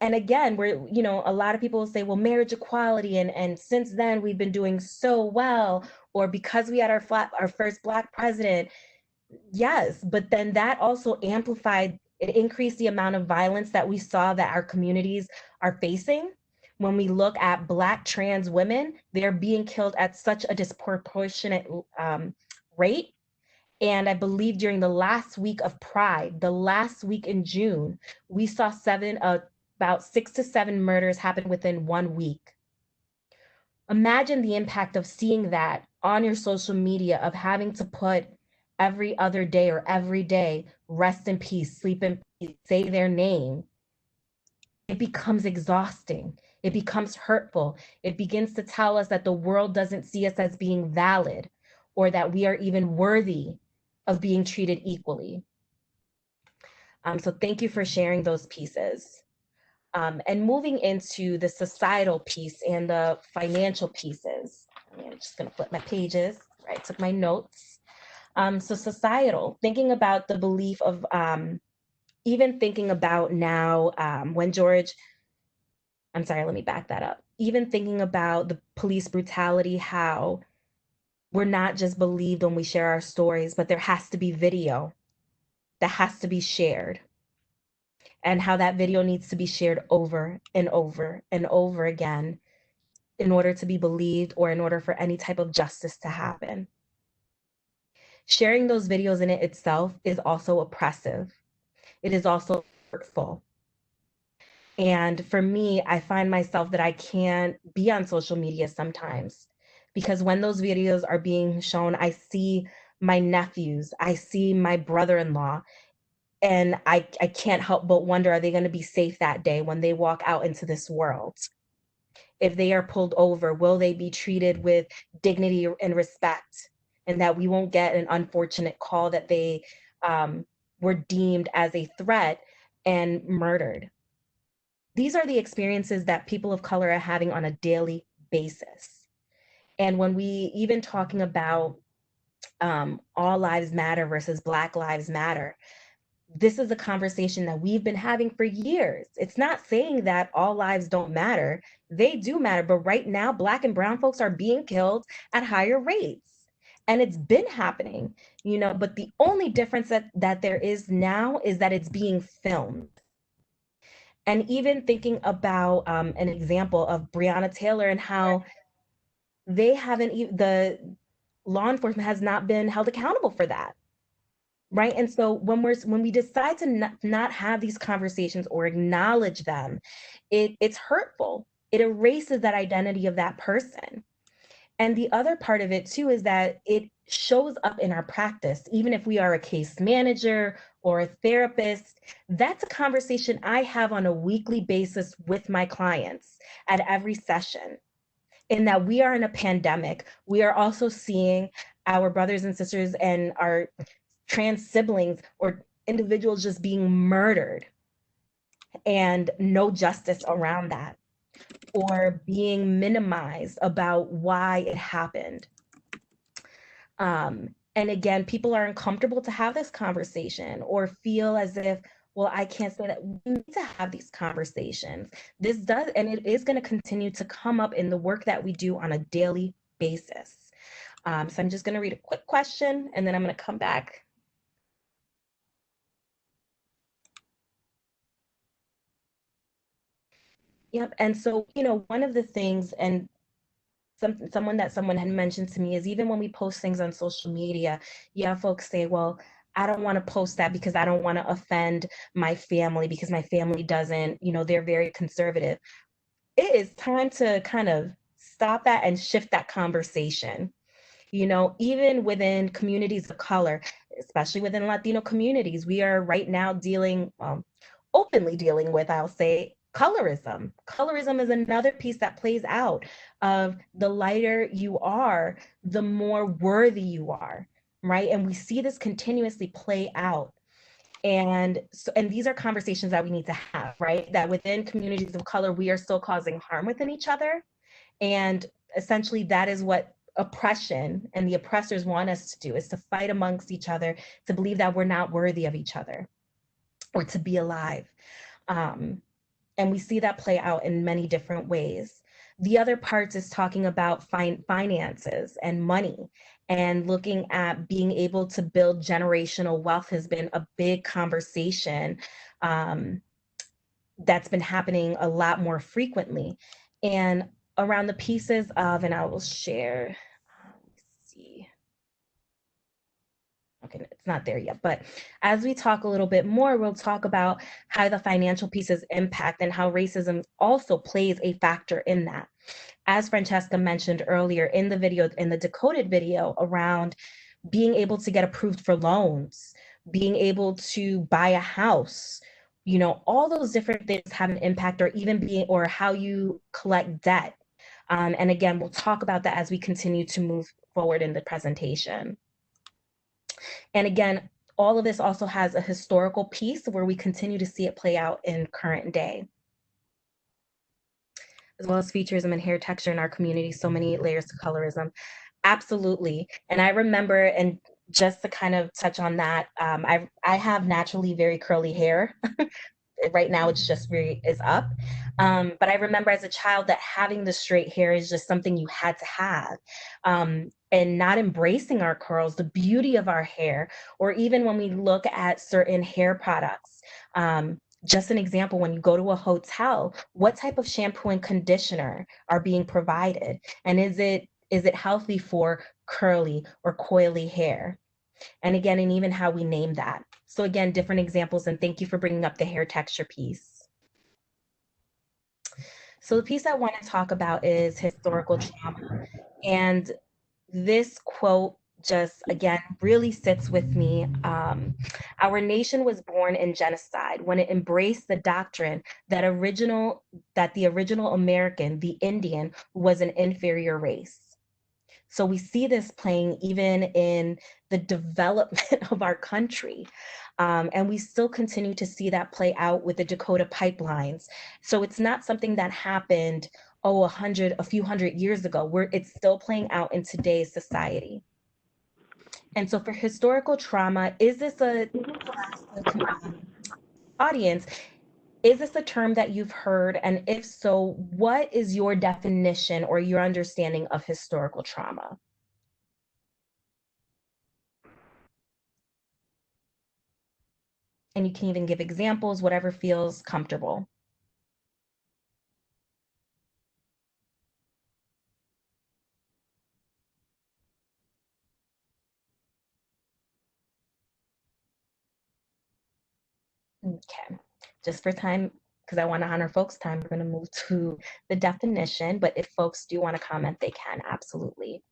And again, a lot of people will say, well, marriage equality, and since then we've been doing so well, or because we had our first Black president. Yes, but then that also amplified, it increased the amount of violence that we saw that our communities are facing. When we look at Black trans women, they're being killed at such a disproportionate rate. And I believe during the last week of Pride, the last week in June, we saw about 6 to 7 murders happen within 1 week. Imagine the impact of seeing that on your social media, of having to put every other day or every day, rest in peace, sleep in peace, say their name. It becomes exhausting. It becomes hurtful. It begins to tell us that the world doesn't see us as being valid, or that we are even worthy of being treated equally. So thank you for sharing those pieces. And moving into the societal piece and the financial pieces. I'm just gonna flip my pages, right? Took my notes. So societal, thinking about the belief of, even thinking about now, let me back that up. Even thinking about the police brutality, how we're not just believed when we share our stories, but there has to be video that has to be shared, and how that video needs to be shared over and over and over again in order to be believed, or in order for any type of justice to happen. Sharing those videos in it itself is also oppressive. It is also hurtful. And for me, I find myself that I can't be on social media sometimes, because when those videos are being shown, I see my nephews, I see my brother-in-law, and I can't help but wonder, are they going to be safe that day when they walk out into this world? If they are pulled over, will they be treated with dignity and respect, and that we won't get an unfortunate call that they were deemed as a threat and murdered? These are the experiences that people of color are having on a daily basis. And when we even talking about all lives matter versus Black lives matter, this is a conversation that we've been having for years. It's not saying that all lives don't matter. They do matter, but right now, Black and brown folks are being killed at higher rates. And it's been happening, but the only difference that there is now is that it's being filmed. And even thinking about an example of Breonna Taylor, and how the law enforcement has not been held accountable for that. Right. And so when we decide to not have these conversations or acknowledge them, it's hurtful. It erases that identity of that person. And the other part of it too is that it shows up in our practice. Even if we are a case manager or a therapist, that's a conversation I have on a weekly basis with my clients at every session. In that we are in a pandemic, we are also seeing our brothers and sisters and our trans siblings or individuals just being murdered, and no justice around that, or being minimized about why it happened. And again, people are uncomfortable to have this conversation, or feel as if, well, I can't say that. We need to have these conversations. This does, and it is going to continue to come up in the work that we do on a daily basis. So I'm just going to read a quick question, and then I'm going to come back. Yep. And so, one of the things, and someone had mentioned to me, is even when we post things on social media, folks say, well, I don't want to post that because I don't want to offend my family, because my family doesn't, they're very conservative. It is time to kind of stop that and shift that conversation. Even within communities of color, especially within Latino communities, we are right now openly dealing with, I'll say, colorism. Colorism is another piece that plays out of the lighter you are, the more worthy you are, right? And we see this continuously play out. And these are conversations that we need to have, right? That within communities of color, we are still causing harm within each other. And essentially that is what oppression and the oppressors want us to do is to fight amongst each other, to believe that we're not worthy of each other or to be alive. And we see that play out in many different ways. The other parts is talking about finances and money, and looking at being able to build generational wealth has been a big conversation that's been happening a lot more frequently. And around the pieces of, and I will share, let's see. Okay, it's not there yet, but as we talk a little bit more, we'll talk about how the financial pieces impact and how racism also plays a factor in that. As Francesca mentioned earlier in the video, in the decoded video, around being able to get approved for loans, being able to buy a house, you know, all those different things have an impact, or even being, or how you collect debt. And again, we'll talk about that as we continue to move forward in the presentation. And again, all of this also has a historical piece where we continue to see it play out in current day, as well as features and hair texture in our community, so many layers to colorism. Absolutely. And I remember, and just to kind of touch on that, I have naturally very curly hair. Right now it's just is up. But I remember as a child that having the straight hair is just something you had to have. And not embracing our curls, the beauty of our hair, or even when we look at certain hair products. Just an example, when you go to a hotel, what type of shampoo and conditioner are being provided? And is it healthy for curly or coily hair? And again, and even how we name that. So again, different examples, and thank you for bringing up the hair texture piece. So the piece I want to talk about is historical trauma. And this quote just, again, really sits with me. Our nation was born in genocide when it embraced the doctrine that the original American, the Indian, was an inferior race. So we see this playing even in the development of our country. And we still continue to see that play out with the Dakota pipelines. So it's not something that happened, a few hundred years ago. It's still playing out in today's society. And so for historical trauma, is this audience, is this a term that you've heard? And if so, what is your definition or your understanding of historical trauma? And you can even give examples, whatever feels comfortable. Okay, just for time, because I want to honor folks' time, we're going to move to the definition, but if folks do want to comment, they can, absolutely.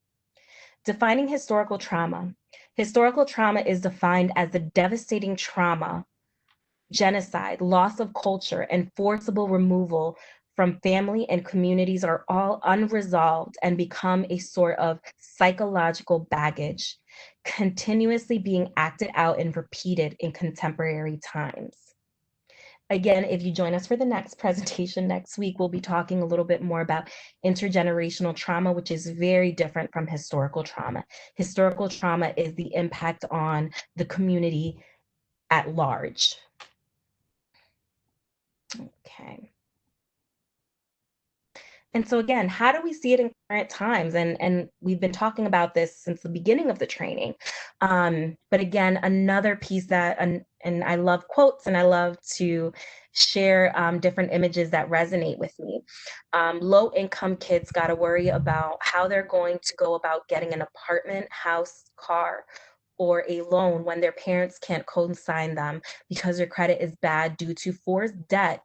Defining historical trauma. Historical trauma is defined as the devastating trauma, genocide, loss of culture, and forcible removal from family and communities are all unresolved and become a sort of psychological baggage, continuously being acted out and repeated in contemporary times. Again, if you join us for the next presentation next week, we'll be talking a little bit more about intergenerational trauma, which is very different from historical trauma. Historical trauma is the impact on the community at large. Okay. And so again, how do we see it in current times? And we've been talking about this since the beginning of the training. But again, another piece that, and I love quotes and I love to share different images that resonate with me. Low income kids got to worry about how they're going to go about getting an apartment, house, car, or a loan when their parents can't co-sign them because their credit is bad due to forced debt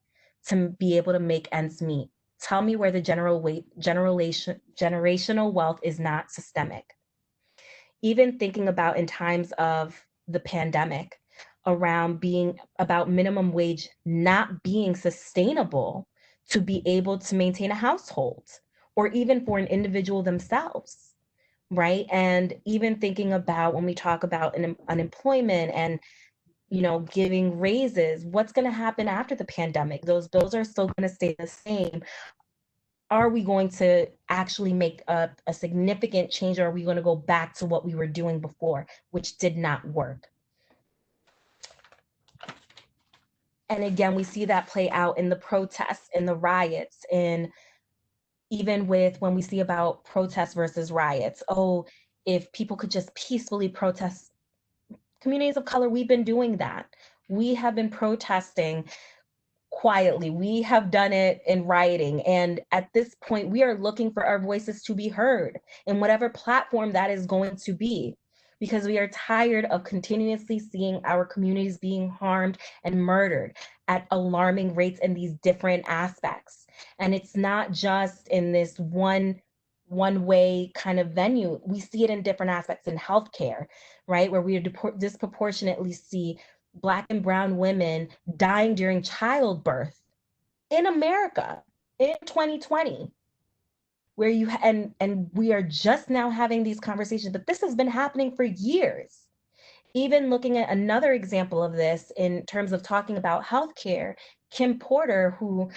to be able to make ends meet. Tell me where the generational wealth is not systemic. Even thinking about in times of the pandemic, around being about minimum wage not being sustainable to be able to maintain a household, or even for an individual themselves, right? And even thinking about when we talk about unemployment and giving raises, what's going to happen after the pandemic? Those bills are still going to stay the same. are we going to actually make a significant change, or are we going to go back to what we were doing before, which did not work? And again, we see that play out in the protests, in the riots, in even with when we see about protests versus riots. Oh, if people could just peacefully protest. Communities of color, we've been doing that. We have been protesting quietly. We have done it in writing. And at this point, we are looking for our voices to be heard in whatever platform that is going to be, because we are tired of continuously seeing our communities being harmed and murdered at alarming rates in these different aspects. And it's not just in this one way kind of venue. We see it in different aspects in healthcare, right? Where we disproportionately see Black and brown women dying during childbirth in America in 2020, where you and we are just now having these conversations, but this has been happening for years. Even looking at another example of this in terms of talking about healthcare, Kim Porter, who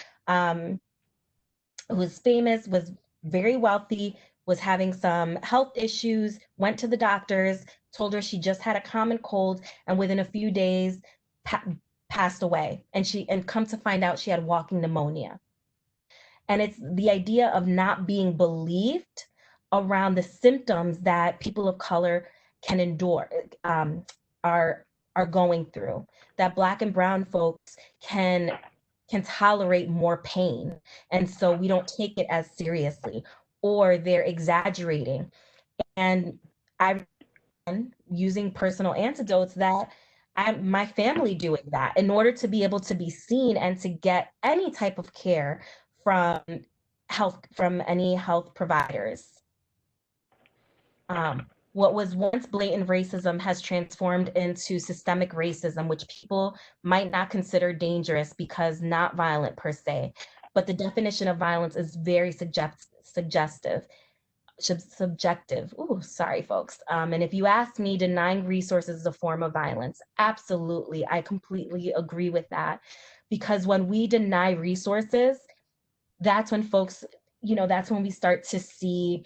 was famous, was very wealthy, was having some health issues, went to the doctors, told her she just had a common cold, and within a few days passed away. And come to find out she had walking pneumonia. And it's the idea of not being believed around the symptoms that people of color can endure, are going through, that Black and brown folks can tolerate more pain. And so we don't take it as seriously, or they're exaggerating. And I'm using personal antidotes that my family doing that in order to be able to be seen and to get any type of care from any health providers. What was once blatant racism has transformed into systemic racism, which people might not consider dangerous because not violent per se. But the definition of violence is very subjective. Ooh, sorry, folks. And if you ask me, denying resources is a form of violence. Absolutely. I completely agree with that. Because when we deny resources, that's when folks, that's when we start to see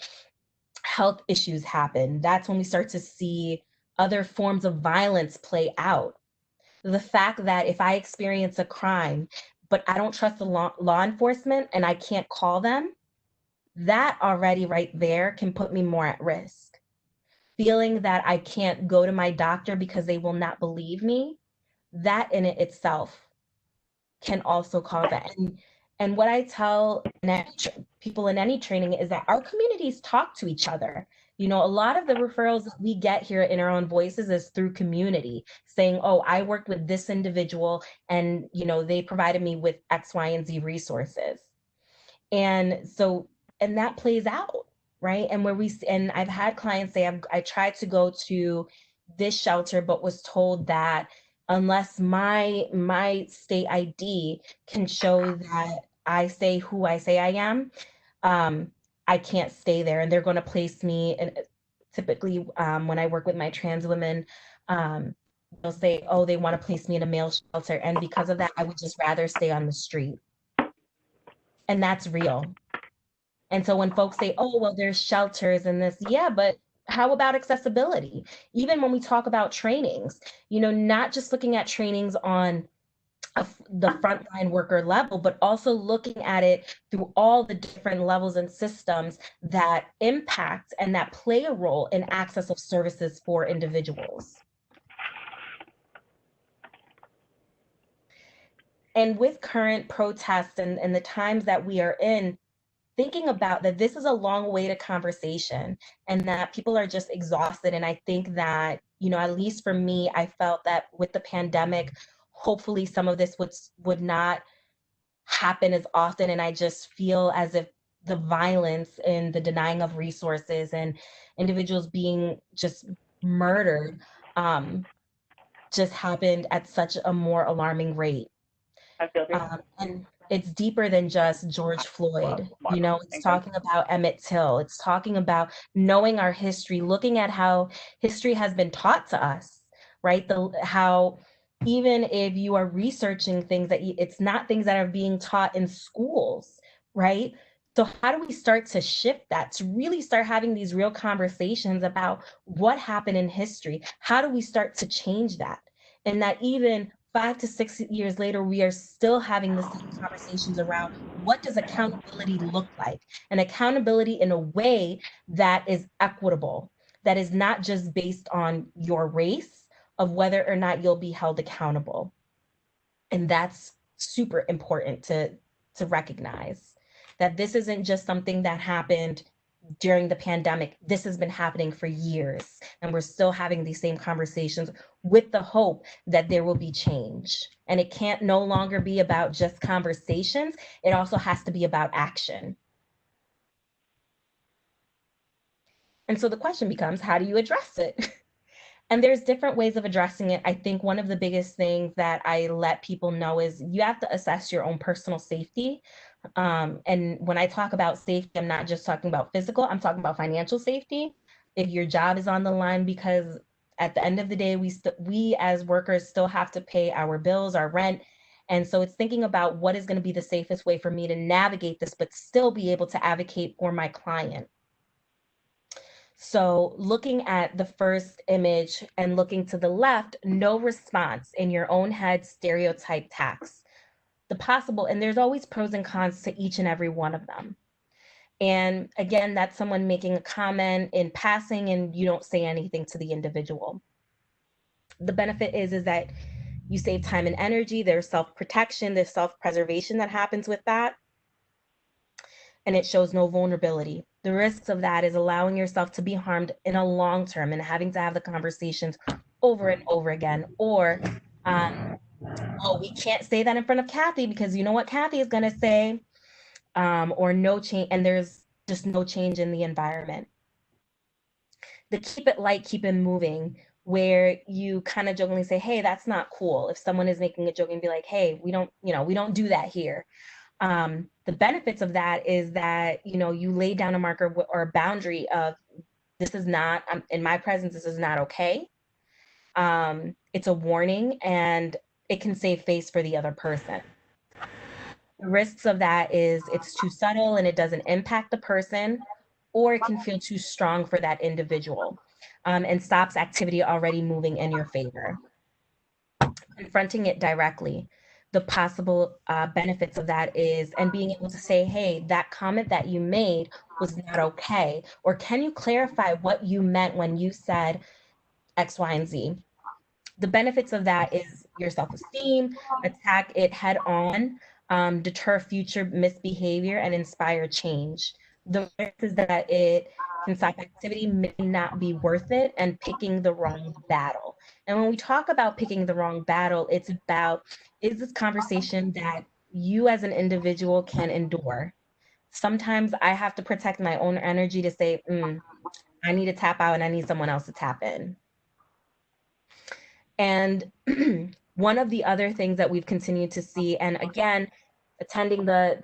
health issues happen. That's when we start to see other forms of violence play out. The fact that if I experience a crime, but I don't trust the law enforcement and I can't call them, that already right there can put me more at risk. Feeling that I can't go to my doctor because they will not believe me, that in it itself can also cause that. And what I tell people in any training is that our communities talk to each other. A lot of the referrals that we get here in our own voices is through community saying, oh, I worked with this individual and, they provided me with X, Y, and Z resources. And that plays out, right? And I've had clients say, I tried to go to this shelter, but was told that unless my state ID can show that I say who I say I am, I can't stay there. And they're going to place me in, typically when I work with my trans women, they'll say, oh, they want to place me in a male shelter. And because of that, I would just rather stay on the street. And that's real. And so when folks say, oh, well, there's shelters and this, yeah, but how about accessibility? Even when we talk about trainings, not just looking at trainings on the frontline worker level, but also looking at it through all the different levels and systems that impact and that play a role in access of services for individuals. And with current protests and the times that we are in, thinking about that this is a long way to conversation and that people are just exhausted. And I think that, at least for me, I felt that with the pandemic, hopefully some of this would not happen as often. And I just feel as if the violence and the denying of resources and individuals being just murdered just happened at such a more alarming rate. And it's deeper than just George Floyd. It's talking about Emmett Till. It's talking about knowing our history, looking at how history has been taught to us, right? How even if you are researching things that it's not things that are being taught in schools, right? So how do we start to shift that, to really start having these real conversations about what happened in history? How do we start to change that? And that even 5 to 6 years later, we are still having the same conversations around what does accountability look like? And accountability in a way that is equitable, that is not just based on your race, of whether or not you'll be held accountable. And that's super important to recognize, that this isn't just something that happened during the pandemic. This has been happening for years, and we're still having these same conversations with the hope that there will be change. And it can't no longer be about just conversations. It also has to be about action. And so the question becomes, how do you address it? And there's different ways of addressing it. I think one of the biggest things that I let people know is you have to assess your own personal safety. And when I talk about safety, I'm not just talking about physical, I'm talking about financial safety. If your job is on the line, because at the end of the day, we as workers still have to pay our bills, our rent. And so it's thinking about what is going to be the safest way for me to navigate this, but still be able to advocate for my client. So looking at the first image and looking to the left, no response, in your own head, stereotype tax. The possible, and there's always pros and cons to each and every one of them. And again, that's someone making a comment in passing and you don't say anything to the individual. The benefit is that you save time and energy, there's self-protection, there's self-preservation that happens with that. And it shows no vulnerability. The risks of that is allowing yourself to be harmed in a long term and having to have the conversations over and over again. Or, oh, we can't say that in front of Kathy because you know what Kathy is going to say, or no change, and there's just no change in the environment. The keep it light, keep it moving, where you kind of jokingly say, hey, that's not cool. If someone is making a joke and be like, hey, we don't do that here. The benefits of that is that, you lay down a marker or a boundary of this is not, in my presence, this is not okay. It's a warning and it can save face for the other person. The risks of that is it's too subtle and it doesn't impact the person, or it can feel too strong for that individual, and stops activity already moving in your favor. Confronting it directly. The possible benefits of that is, and being able to say, hey, that comment that you made was not okay. Or can you clarify what you meant when you said X, Y, and Z? The benefits of that is your self-esteem, attack it head on, deter future misbehavior, and inspire change. The risk is that it can stop activity, may not be worth it, and picking the wrong battle. And when we talk about picking the wrong battle, it's about, is this conversation that you as an individual can endure? Sometimes I have to protect my own energy to say, I need to tap out and I need someone else to tap in. And one of the other things that we've continued to see, and again, attending the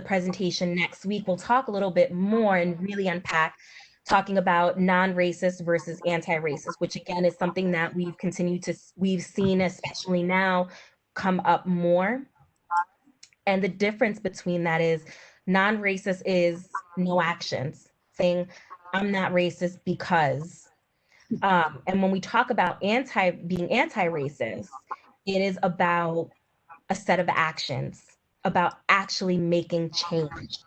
presentation next week, we'll talk a little bit more and really unpack talking about non-racist versus anti-racist, which again is something that we've seen, especially now, come up more. And the difference between that is non-racist is no actions, saying I'm not racist because. And when we talk about being anti-racist, it is about a set of actions, about actually making change.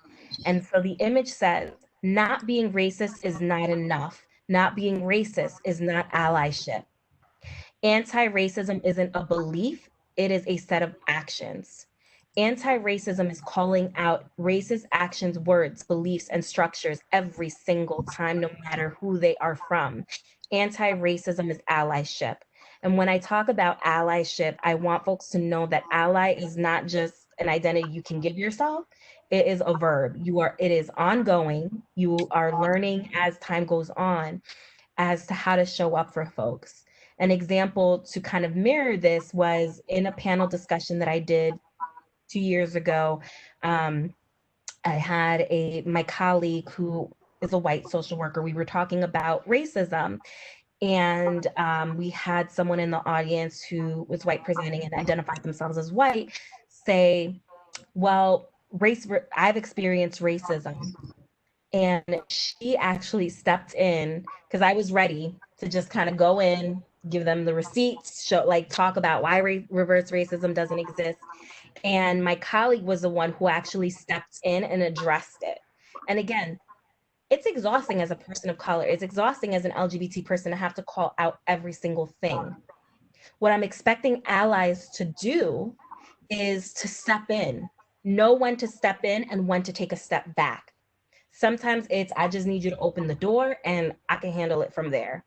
And so the image says, not being racist is not enough. Not being racist is not allyship. Anti-racism isn't a belief, it is a set of actions. Anti-racism is calling out racist actions, words, beliefs, and structures every single time, no matter who they are from. Anti-racism is allyship. And when I talk about allyship, I want folks to know that ally is not just an identity you can give yourself. It is a verb. It is ongoing. You are learning as time goes on as to how to show up for folks. An example to kind of mirror this was in a panel discussion that I did 2 years ago. I had my colleague who is a white social worker. We were talking about racism, and we had someone in the audience who was white presenting and identified themselves as white say, well, I've experienced racism, and she actually stepped in because I was ready to just kind of go in, give them the receipts, talk about why reverse racism doesn't exist. And my colleague was the one who actually stepped in and addressed it. And again, it's exhausting as a person of color. It's exhausting as an LGBT person to have to call out every single thing. What I'm expecting allies to do is to step in, know when to step in and when to take a step back. Sometimes it's, I just need you to open the door and I can handle it from there.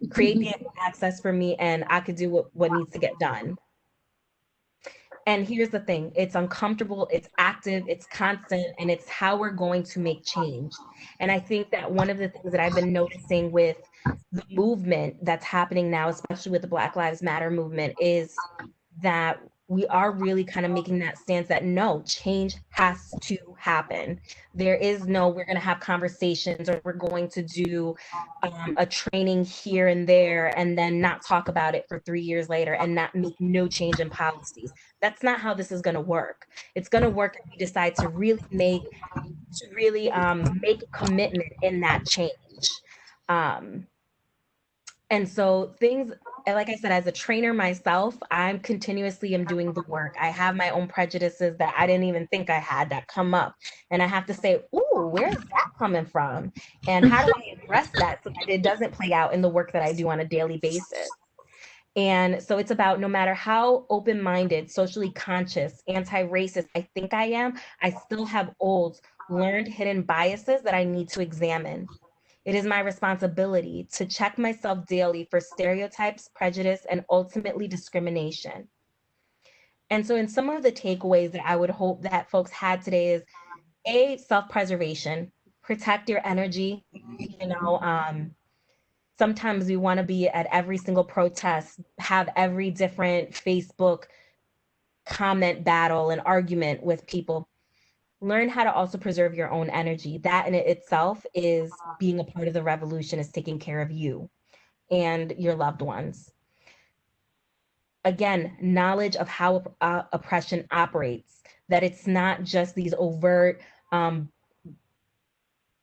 Create the access for me and I could do what needs to get done. And here's the thing, it's uncomfortable, it's active, it's constant, and it's how we're going to make change. And I think that one of the things that I've been noticing with the movement that's happening now, especially with the Black Lives Matter movement, is that we are really kind of making that stance that no, change has to happen. There is no, we're going to have conversations or we're going to do a training here and there and then not talk about it for 3 years later and not make no change in policies. That's not how this is going to work. It's going to work if we decide to really make a commitment in that change. And so things, like I said, as a trainer myself, I'm continuously doing the work. I have my own prejudices that I didn't even think I had that come up. And I have to say, ooh, where's that coming from? And how do I address that so that it doesn't play out in the work that I do on a daily basis? And so it's about, no matter how open-minded, socially conscious, anti-racist I think I am, I still have old, learned hidden biases that I need to examine. It is my responsibility to check myself daily for stereotypes, prejudice, and ultimately discrimination. And so in some of the takeaways that I would hope that folks had today is A, self-preservation, protect your energy. Sometimes we want to be at every single protest, have every different Facebook comment battle and argument with people. Learn how to also preserve your own energy. That in it itself is being a part of the revolution, is taking care of you and your loved ones. Again, knowledge of how oppression operates, that it's not just these overt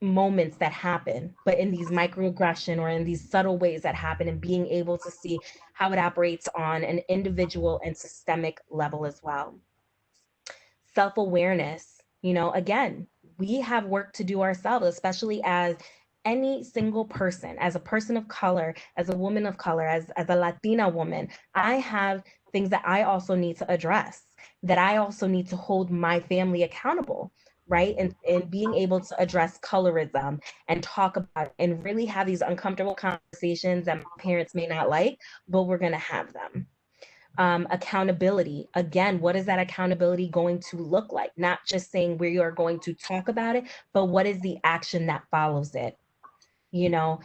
moments that happen, but in these microaggression or in these subtle ways that happen, and being able to see how it operates on an individual and systemic level as well. Self-awareness. Again, we have work to do ourselves, especially as any single person, as a person of color, as a woman of color, as a Latina woman. I have things that I also need to address, that I also need to hold my family accountable, right? And being able to address colorism and talk about it and really have these uncomfortable conversations that my parents may not like, but we're going to have them. Accountability. Again, what is that accountability going to look like? Not just saying we are going to talk about it, but what is the action that follows it? One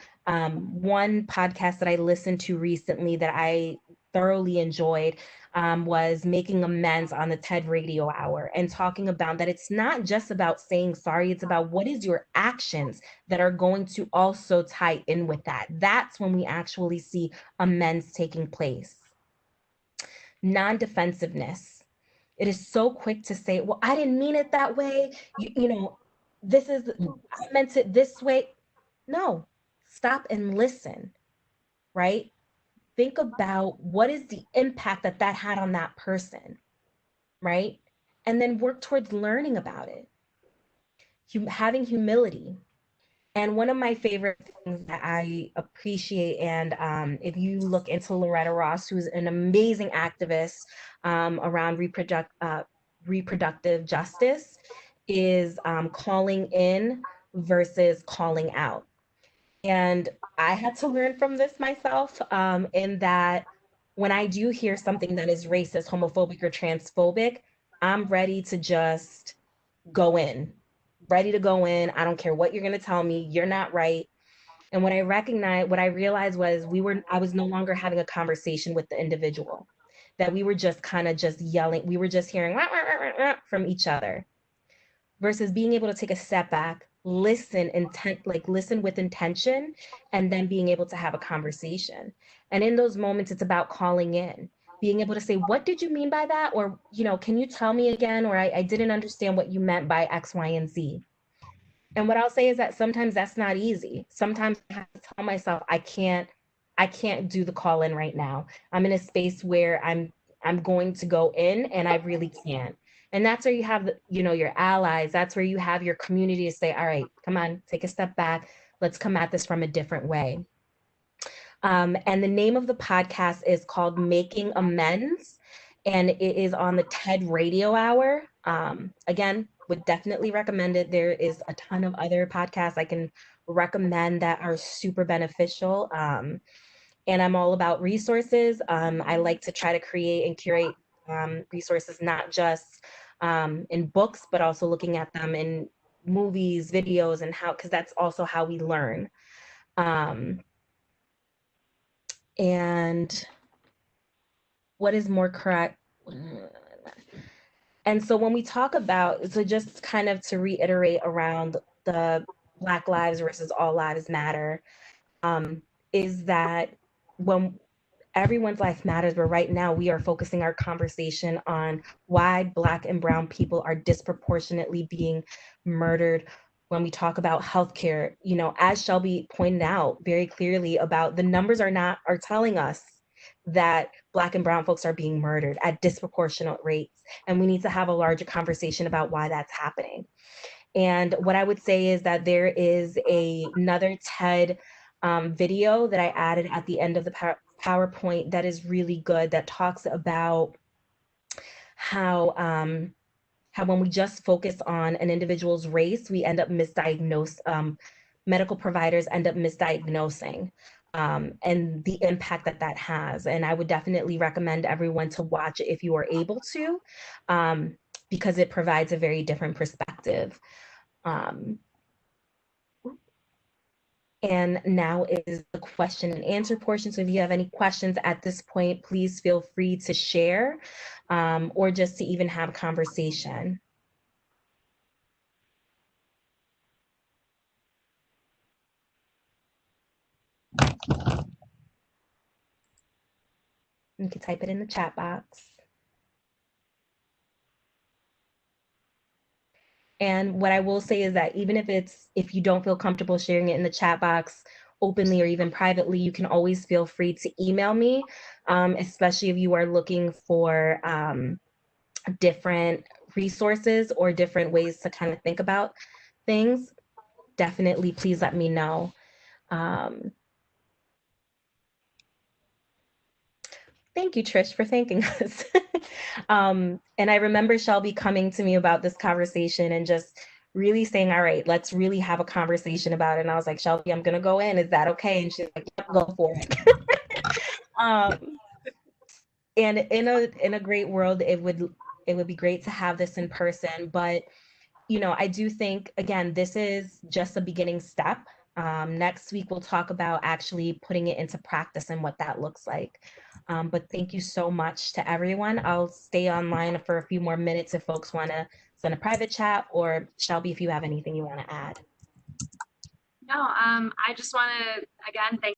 podcast that I listened to recently that I thoroughly enjoyed was Making Amends on the TED Radio Hour, and talking about that it's not just about saying sorry, it's about what is your actions that are going to also tie in with that. That's when we actually see amends taking place. Non-defensiveness. It is so quick to say, well, I didn't mean it that way. I meant it this way. No, stop and listen, right? Think about what is the impact that had on that person, right? And then work towards learning about it. Having humility. And one of my favorite things that I appreciate, and if you look into Loretta Ross, who's an amazing activist around reproductive justice, is calling in versus calling out. And I had to learn from this myself, in that when I do hear something that is racist, homophobic, or transphobic, I'm ready to just go in. Ready to go in. I don't care what you're going to tell me. You're not right. And what I realized was I was no longer having a conversation with the individual, that we were just kind of just yelling. We were just hearing rah, rah, rah, rah, from each other, versus being able to take a step back, listen with intention, and then being able to have a conversation. And in those moments, it's about calling in. being able to say, what did you mean by that? Or, you know, can you tell me again? Or I didn't understand what you meant by X, Y, and Z. And what I'll say is that sometimes that's not easy. Sometimes I have to tell myself, I can't do the call in right now. I'm in a space where I'm going to go in and I really can't. And that's where you have, you know, your allies. That's where you have your community to say, all right, come on, take a step back. Let's come at this from a different way. And the name of the podcast is called Making Amends, and it is on the TED Radio Hour. Again, would definitely recommend it. There is a ton of other podcasts I can recommend that are super beneficial. And I'm all about resources. I like to try to create and curate resources, not just in books, but also looking at them in movies, videos, and how, because that's also how we learn. And what is more correct? And so when we talk about, so just kind of to reiterate around the Black Lives versus All Lives Matter, is that when everyone's life matters, but right now we are focusing our conversation on why Black and Brown people are disproportionately being murdered. When we talk about healthcare, you know, as Shelby pointed out very clearly about the numbers are telling us that Black and Brown folks are being murdered at disproportionate rates. And we need to have a larger conversation about why that's happening. And what I would say is that there is another TED video that I added at the end of the PowerPoint that is really good, that talks about how when we just focus on an individual's race, we end up medical providers end up misdiagnosing, and the impact that has. And I would definitely recommend everyone to watch it if you are able to, because it provides a very different perspective. And now is the question and answer portion. So if you have any questions at this point, please feel free to share, or just to even have a conversation. You can type it in the chat box. And what I will say is that even if you don't feel comfortable sharing it in the chat box openly or even privately, you can always feel free to email me, especially if you are looking for different resources or different ways to kind of think about things. Definitely, please let me know. Thank you, Trish, for thanking us. And I remember Shelby coming to me about this conversation and just really saying, all right, let's really have a conversation about it. And I was like, Shelby, I'm going to go in. Is that okay? And she's like, yep, go for it. And in a great world, it would be great to have this in person. But, you know, I do think, again, this is just a beginning step. Next week, we'll talk about actually putting it into practice and what that looks like. But thank you so much to everyone. I'll stay online for a few more minutes if folks want to send a private chat, or Shelby, if you have anything you want to add. No, I just want to, again, thank